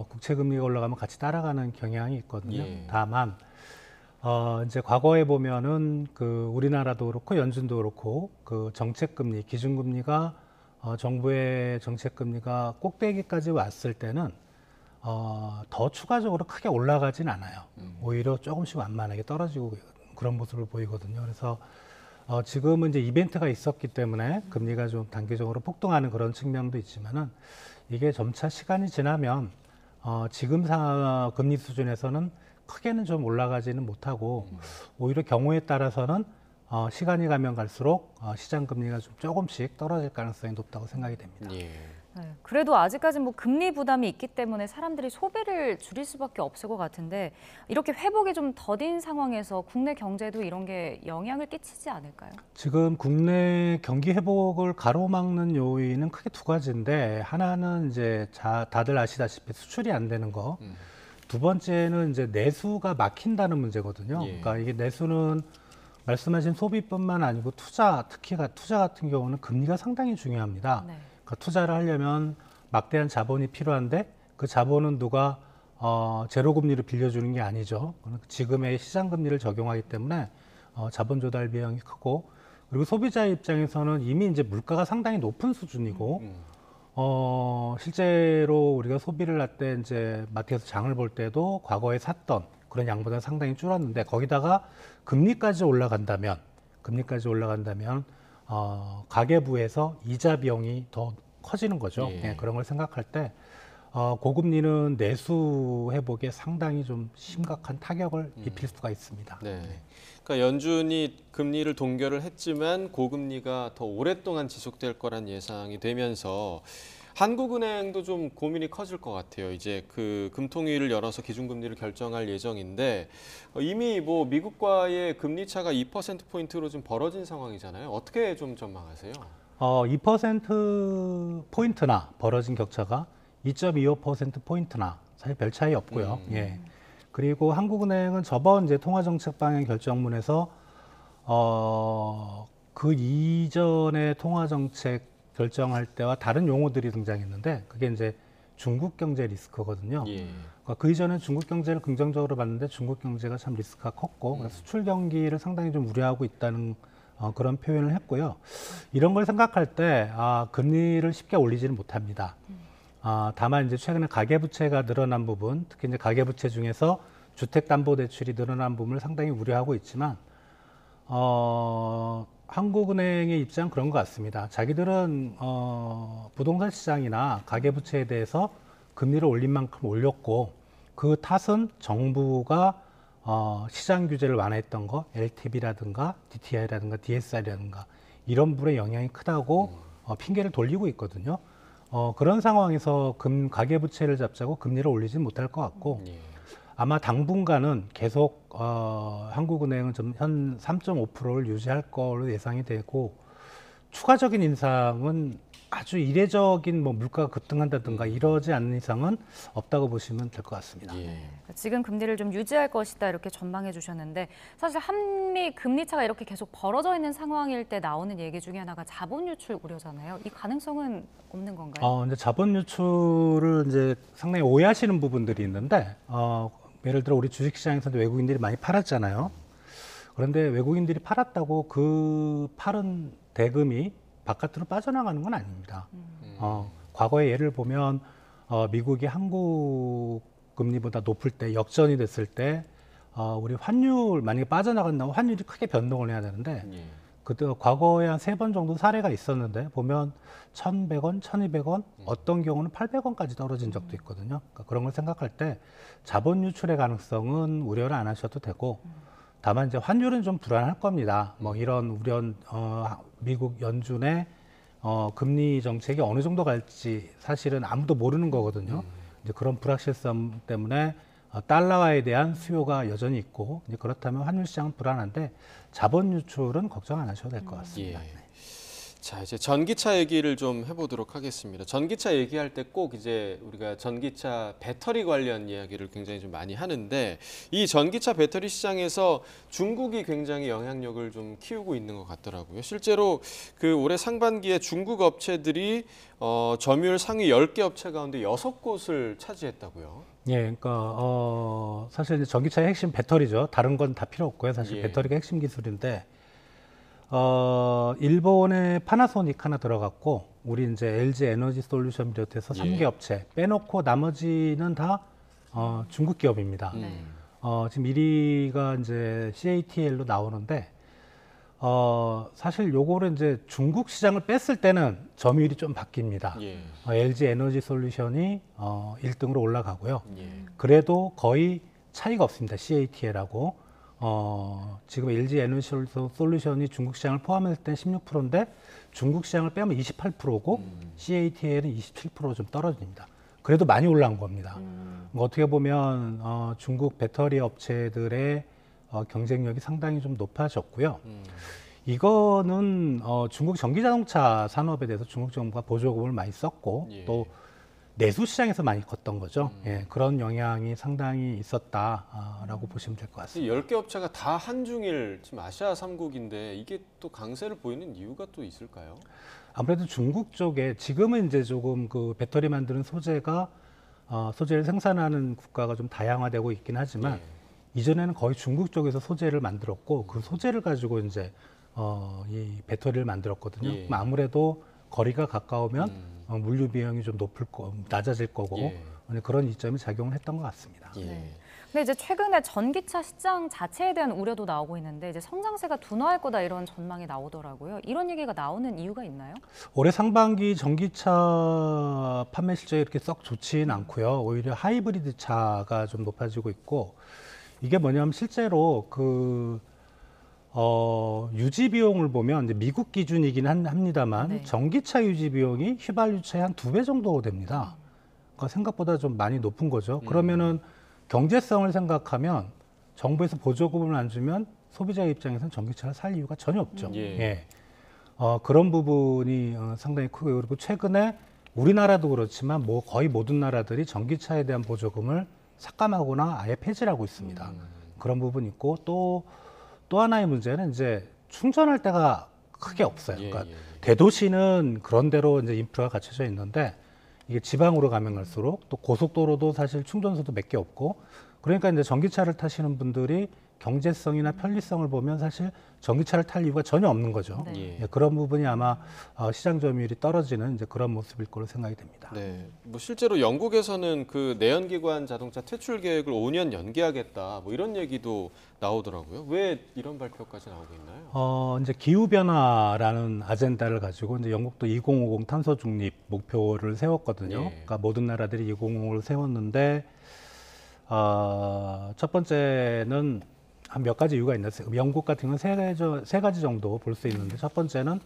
[SPEAKER 9] 국채 금리가 올라가면 같이 따라가는 경향이 있거든요. 다만 이제 과거에 보면은 그 우리나라도 그렇고 연준도 그렇고 그 정책 금리, 기준 금리가 정부의 정책 금리가 꼭대기까지 왔을 때는 더 추가적으로 크게 올라가진 않아요. 오히려 조금씩 완만하게 떨어지고 그런 모습을 보이거든요. 그래서 지금은 이제 이벤트가 있었기 때문에 금리가 좀 단기적으로 폭등하는 그런 측면도 있지만은 이게 점차 시간이 지나면 지금 금리 수준에서는 크게는 좀 올라가지는 못하고 오히려 경우에 따라서는 시간이 가면 갈수록 시장 금리가 좀 조금씩 떨어질 가능성이 높다고 생각이 됩니다.
[SPEAKER 1] 예.
[SPEAKER 2] 네, 그래도 아직까지 뭐 금리 부담이 있기 때문에 사람들이 소비를 줄일 수밖에 없을 것 같은데 이렇게 회복이 좀 더딘 상황에서 국내 경제도 이런 게 영향을 끼치지 않을까요?
[SPEAKER 9] 지금 국내 경기 회복을 가로막는 요인은 크게 두 가지인데 하나는 이제 다들 아시다시피 수출이 안 되는 거. 두 번째는 이제 내수가 막힌다는 문제거든요. 그러니까 이게 내수는 말씀하신 소비뿐만 아니고 투자, 특히 투자 같은 경우는 금리가 상당히 중요합니다.
[SPEAKER 2] 네.
[SPEAKER 9] 그러니까 투자를 하려면 막대한 자본이 필요한데 그 자본은 누가 제로 금리로 빌려주는 게 아니죠. 지금의 시장 금리를 적용하기 때문에 자본 조달 비용이 크고 그리고 소비자의 입장에서는 이미 이제 물가가 상당히 높은 수준이고 실제로 우리가 소비를 할 때 이제 마트에서 장을 볼 때도 과거에 샀던 그런 양보다 상당히 줄었는데 거기다가 금리까지 올라간다면 가계부에서 이자 비용이 더 커지는 거죠. 그런 걸 생각할 때 고금리는 내수 회복에 상당히 좀 심각한 타격을 입힐 수가 있습니다.
[SPEAKER 1] 네. 그러니까 연준이 금리를 동결을 했지만 고금리가 더 오랫동안 지속될 거란 예상이 되면서 한국은행도 좀 고민이 커질 것 같아요. 이제 그 금통위를 열어서 기준금리를 결정할 예정인데 이미 뭐 미국과의 금리 차가 2%포인트로 좀 벌어진 상황이잖아요. 어떻게 좀 전망하세요?
[SPEAKER 9] 2%포인트나 벌어진 격차가 2.25%포인트나 사실 별 차이 없고요. 예. 그리고 한국은행은 저번 이제 통화정책 방향 결정문에서 그 이전의 통화정책 결정할 때와 다른 용어들이 등장했는데 그게 이제 중국 경제 리스크거든요. 그러니까 그 이전에 중국 경제를 긍정적으로 봤는데 중국 경제가 참 리스크가 컸고 그래서 수출 경기를 상당히 좀 우려하고 있다는 그런 표현을 했고요. 이런 걸 생각할 때 금리를 쉽게 올리지는 못합니다. 다만 이제 최근에 가계부채가 늘어난 부분, 특히 이제 가계부채 중에서 주택담보대출이 늘어난 부분을 상당히 우려하고 있지만 한국은행의 입장은 그런 것 같습니다. 자기들은 부동산 시장이나 가계부채에 대해서 금리를 올린 만큼 올렸고 그 탓은 정부가 시장 규제를 완화했던 거, LTV라든가 DTI라든가 DSR이라든가 이런 부분에 영향이 크다고 핑계를 돌리고 있거든요. 그런 상황에서 가계부채를 잡자고 금리를 올리지는 못할 것 같고 아마 당분간은 계속 한국은행은 좀 현 3.5%를 유지할 걸로 예상이 되고 추가적인 인상은 아주 이례적인 뭐 물가가 급등한다든가 이러지 않는 이상은 없다고 보시면 될 것 같습니다.
[SPEAKER 2] 지금 금리를 좀 유지할 것이다 이렇게 전망해 주셨는데 사실 한미 금리 차가 이렇게 계속 벌어져 있는 상황일 때 나오는 얘기 중에 하나가 자본 유출 우려잖아요. 이 가능성은 없는 건가요?
[SPEAKER 9] 이제 자본 유출을 이제 상당히 오해하시는 부분들이 있는데 예를 들어 우리 주식시장에서도 외국인들이 많이 팔았잖아요. 그런데 외국인들이 팔았다고 그 팔은 대금이 바깥으로 빠져나가는 건 아닙니다. 과거의 예를 보면 미국이 한국 금리보다 높을 때 역전이 됐을 때 우리 환율 만약에 빠져나간다면 환율이 크게 변동을 해야 되는데 그때 과거에 한 3번 정도 사례가 있었는데 보면 1,100원, 1,200원, 어떤 경우는 800원까지 떨어진 적도 있거든요. 그러니까 그런 걸 생각할 때 자본 유출의 가능성은 우려를 안 하셔도 되고 다만 이제 환율은 좀 불안할 겁니다. 뭐 이런 우려 미국 연준의 금리 정책이 어느 정도 갈지 사실은 아무도 모르는 거거든요. 이제 그런 불확실성 때문에 달러화에 대한 수요가 여전히 있고 이제 그렇다면 환율 시장은 불안한데 자본 유출은 걱정 안 하셔도 될 것 같습니다.
[SPEAKER 1] 예. 자, 이제 전기차 얘기를 좀 해보도록 하겠습니다. 전기차 얘기할 때 꼭 이제 우리가 전기차 배터리 관련 이야기를 굉장히 좀 많이 하는데 이 전기차 배터리 시장에서 중국이 굉장히 영향력을 좀 키우고 있는 것 같더라고요. 실제로 그 올해 상반기에 중국 업체들이 점유율 상위 10개 업체 가운데 6곳을 차지했다고요.
[SPEAKER 9] 예, 그러니까 사실 이제 전기차의 핵심 배터리죠. 다른 건 다 필요 없고요. 사실
[SPEAKER 1] 예.
[SPEAKER 9] 배터리가 핵심 기술인데 일본의 파나소닉 하나 들어갔고 우리 이제 LG 에너지 솔루션 비롯해서 3개 업체 빼놓고 나머지는 다 중국 기업입니다. 지금 1위가 이제 CATL로 나오는데 사실 요거를 이제 중국 시장을 뺐을 때는 점유율이 좀 바뀝니다. LG 에너지 솔루션이 1등으로 올라가고요. 그래도 거의 차이가 없습니다. CATL하고. 지금 LG 에너지 솔루션이 중국 시장을 포함했을 때 16%인데 중국 시장을 빼면 28%고 CATL은 27% 좀 떨어집니다. 그래도 많이 올라온 겁니다. 어떻게 보면 중국 배터리 업체들의 경쟁력이 상당히 좀 높아졌고요. 이거는 중국 전기자동차 산업에 대해서 중국 정부가 보조금을 많이 썼고 또 내수 시장에서 많이 컸던 거죠. 예, 그런 영향이 상당히 있었다라고 보시면 될 것 같습니다.
[SPEAKER 1] 10개 업체가 다 한중일 지금 아시아 3국인데 이게 또 강세를 보이는 이유가 또 있을까요?
[SPEAKER 9] 아무래도 중국 쪽에 지금은 이제 조금 그 배터리 만드는 소재가 소재를 생산하는 국가가 좀 다양화되고 있긴 하지만 이전에는 거의 중국 쪽에서 소재를 만들었고 그 소재를 가지고 이제 이 배터리를 만들었거든요. 그럼 아무래도 거리가 가까우면 물류 비용이 좀 낮아질 거고 그런 이점이 작용을 했던 것 같습니다.
[SPEAKER 2] 근데 이제 최근에 전기차 시장 자체에 대한 우려도 나오고 있는데 이제 성장세가 둔화할 거다 이런 전망이 나오더라고요. 이런 얘기가 나오는 이유가 있나요?
[SPEAKER 9] 올해 상반기 전기차 판매 실적이 이렇게 썩 좋지는 않고요. 오히려 하이브리드 차가 좀 높아지고 있고 이게 뭐냐면 실제로 유지 비용을 보면 이제 미국 기준이긴 합니다만 전기차 유지 비용이 휘발유차의 한 2배 정도 됩니다. 그러니까 생각보다 좀 많이 높은 거죠. 그러면은 경제성을 생각하면 정부에서 보조금을 안 주면 소비자 입장에서는 전기차를 살 이유가 전혀 없죠. 그런 부분이 상당히 크고요. 그리고 최근에 우리나라도 그렇지만 거의 모든 나라들이 전기차에 대한 보조금을 삭감하거나 아예 폐지를 하고 있습니다. 그런 부분이 있고 또 하나의 문제는 이제 충전할 데가 크게 없어요. 그러니까 대도시는 그런 대로 이제 인프라가 갖춰져 있는데 이게 지방으로 가면 갈수록 또 고속도로도 사실 충전소도 몇 개 없고 그러니까 이제 전기차를 타시는 분들이 경제성이나 편리성을 보면 사실 전기차를 탈 이유가 전혀 없는 거죠. 그런 부분이 아마 시장 점유율이 떨어지는 이제 그런 모습일 거로 생각이 됩니다.
[SPEAKER 1] 네, 뭐 실제로 영국에서는 그 내연기관 자동차 퇴출 계획을 5년 연기하겠다, 뭐 이런 얘기도 나오더라고요. 왜 이런 발표까지 나오고 있나요?
[SPEAKER 9] 이제 기후 변화라는 아젠다를 가지고 이제 영국도 2050 탄소 중립 목표를 세웠거든요. 그러니까 모든 나라들이 2050을 세웠는데 첫 번째는 한 몇 가지 이유가 있는데 영국 같은 경우는 세 가지 정도 볼 수 있는데 첫 번째는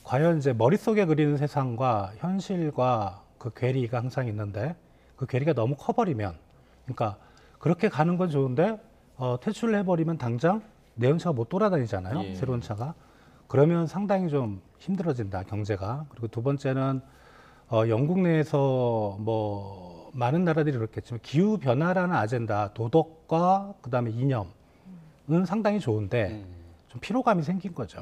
[SPEAKER 9] 과연 이제 머릿속에 그리는 세상과 현실과 그 괴리가 항상 있는데 그 괴리가 너무 커버리면 그러니까 그렇게 가는 건 좋은데 퇴출을 해버리면 당장 내연차가 못 돌아다니잖아요. 새로운 차가. 그러면 상당히 좀 힘들어진다, 경제가. 그리고 두 번째는 영국 내에서 뭐 많은 나라들이 그렇겠지만 기후 변화라는 아젠다, 도덕과 그다음에 이념은 상당히 좋은데 좀 피로감이 생긴 거죠.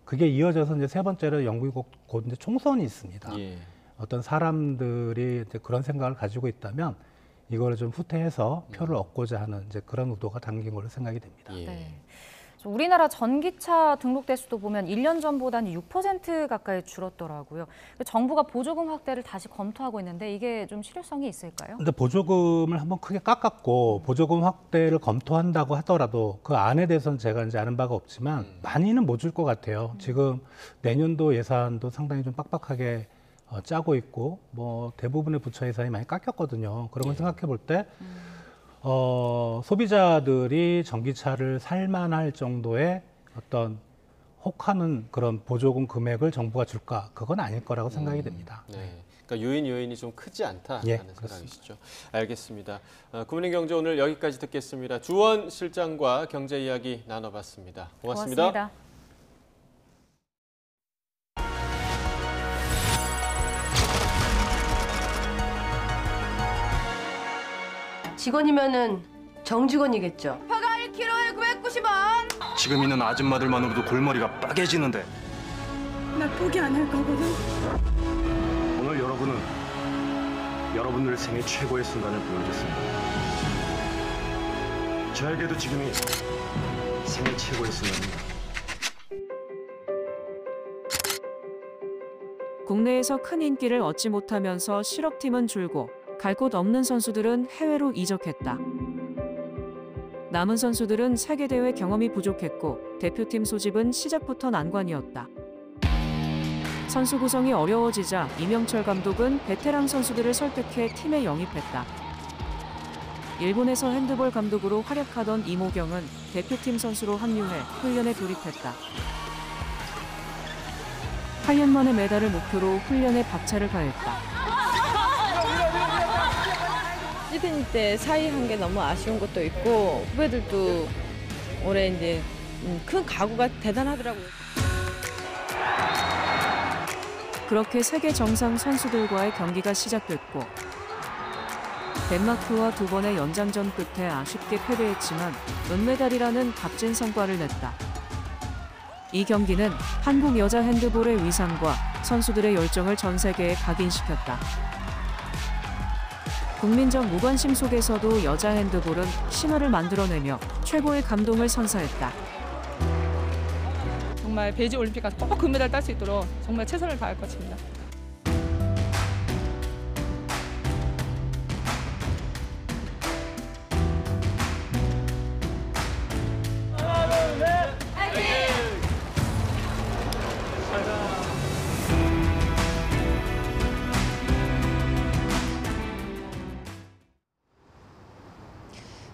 [SPEAKER 9] 그게 이어져서 이제 세 번째로 영국이 곧 이제 총선이 있습니다. 어떤 사람들이 이제 그런 생각을 가지고 있다면 이거를 좀 후퇴해서 표를 얻고자 하는 이제 그런 의도가 담긴 걸로 생각이 됩니다.
[SPEAKER 2] 우리나라 전기차 등록 대수도 보면 1년 전보다는 6% 가까이 줄었더라고요. 정부가 보조금 확대를 다시 검토하고 있는데 이게 좀 실효성이 있을까요?
[SPEAKER 9] 근데 보조금을 한번 크게 깎았고 보조금 확대를 검토한다고 하더라도 그 안에 대해서는 제가 이제 아는 바가 없지만 많이는 못 줄 것 같아요. 지금 내년도 예산도 상당히 좀 빡빡하게 짜고 있고 뭐 대부분의 부처 예산이 많이 깎였거든요. 그런 걸 생각해 볼 때 소비자들이 전기차를 살만할 정도의 어떤 혹하는 그런 보조금 금액을 정부가 줄까? 그건 아닐 거라고 생각이 됩니다.
[SPEAKER 1] 그러니까 요인이 좀 크지 않다라는
[SPEAKER 9] 예,
[SPEAKER 1] 생각이시죠. 알겠습니다. 굿모닝 경제 오늘 여기까지 듣겠습니다. 주원 실장과 경제 이야기 나눠봤습니다. 고맙습니다.
[SPEAKER 10] 직원이면은 정직원이겠죠.
[SPEAKER 11] 혀가 1kg에 990원.
[SPEAKER 12] 지금 있는 아줌마들만으로도 골머리가 빠개지는데.
[SPEAKER 11] 나 포기 안 할 거거든.
[SPEAKER 12] 오늘 여러분은 여러분들 생애 최고의 순간을 보여줬습니다. 저에게도 지금이 생애 최고의 순간입니다.
[SPEAKER 14] 국내에서 큰 인기를 얻지 못하면서 실업팀은 줄고 갈 곳 없는 선수들은 해외로 이적했다. 남은 선수들은 세계대회 경험이 부족했고 대표팀 소집은 시작부터 난관이었다. 선수 구성이 어려워지자 이명철 감독은 베테랑 선수들을 설득해 팀에 영입했다. 일본에서 핸드볼 감독으로 활약하던 이모경은 대표팀 선수로 합류해 훈련에 돌입했다. 8년 만에 메달을 목표로 훈련에 박차를 가했다.
[SPEAKER 15] 시드니 때 사이한 게 너무 아쉬운 것도 있고 후배들도 올해 이제 큰 각오가 대단하더라고요.
[SPEAKER 14] 그렇게 세계 정상 선수들과의 경기가 시작됐고 덴마크와 2번의 연장전 끝에 아쉽게 패배했지만 은메달이라는 값진 성과를 냈다. 이 경기는 한국 여자 핸드볼의 위상과 선수들의 열정을 전 세계에 각인시켰다. 국민적 무관심 속에서도 여자 핸드볼은 신화를 만들어내며 최고의 감동을 선사했다.
[SPEAKER 15] 정말 베이징 올림픽 가서 꼭 금메달 딸 수 있도록 정말 최선을 다할 것입니다.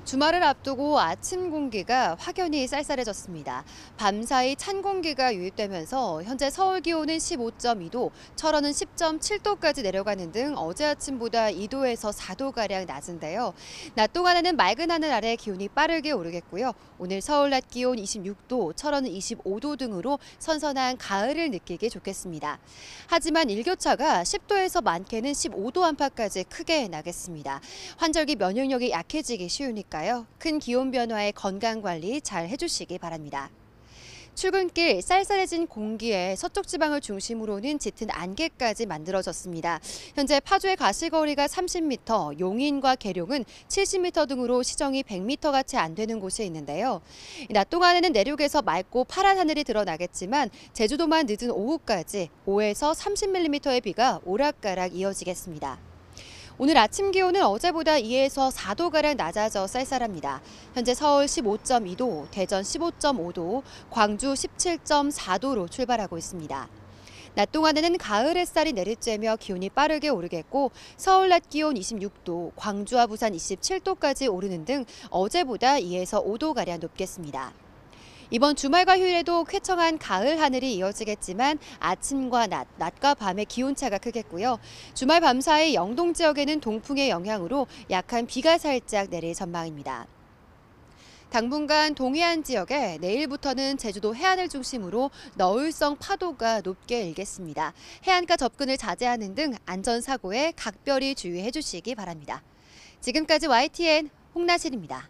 [SPEAKER 26] 주말을 앞두고 아침 공기가 확연히 쌀쌀해졌습니다. 밤사이 찬 공기가 유입되면서 현재 서울 기온은 15.2도, 철원은 10.7도까지 내려가는 등 어제 아침보다 2도에서 4도가량 낮은데요. 낮 동안에는 맑은 하늘 아래 기온이 빠르게 오르겠고요. 오늘 서울 낮 기온 26도, 철원은 25도 등으로 선선한 가을을 느끼기 좋겠습니다. 하지만 일교차가 10도에서 많게는 15도 안팎까지 크게 나겠습니다. 환절기 면역력이 약해지기 쉬우니까 큰 기온 변화에 건강관리 잘 해주시기 바랍니다. 출근길 쌀쌀해진 공기에 서쪽 지방을 중심으로는 짙은 안개까지 만들어졌습니다. 현재 파주의 가시거리가 30m, 용인과 계룡은 70m 등으로 시정이 100m가 채 안 되는 곳이 있는데요. 낮 동안에는 내륙에서 맑고 파란 하늘이 드러나겠지만 제주도만 늦은 오후까지 5에서 30mm의 비가 오락가락 이어지겠습니다. 오늘 아침 기온은 어제보다 2에서 4도가량 낮아져 쌀쌀합니다. 현재 서울 15.2도, 대전 15.5도, 광주 17.4도로 출발하고 있습니다. 낮 동안에는 가을 햇살이 내리쬐며 기온이 빠르게 오르겠고 서울 낮 기온 26도, 광주와 부산 27도까지 오르는 등 어제보다 2에서 5도가량 높겠습니다. 이번 주말과 휴일에도 쾌청한 가을 하늘이 이어지겠지만 아침과 낮과 밤의 기온차가 크겠고요. 주말 밤사이 영동 지역에는 동풍의 영향으로 약한 비가 살짝 내릴 전망입니다. 당분간 동해안 지역에 내일부터는 제주도 해안을 중심으로 너울성 파도가 높게 일겠습니다. 해안가 접근을 자제하는 등 안전사고에 각별히 주의해 주시기 바랍니다. 지금까지 YTN 홍나실입니다.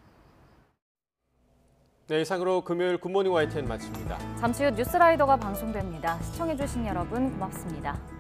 [SPEAKER 1] 네, 이상으로 금요일 굿모닝 YTN 마칩니다.
[SPEAKER 2] 잠시 후 뉴스라이더가 방송됩니다. 시청해주신 여러분 고맙습니다.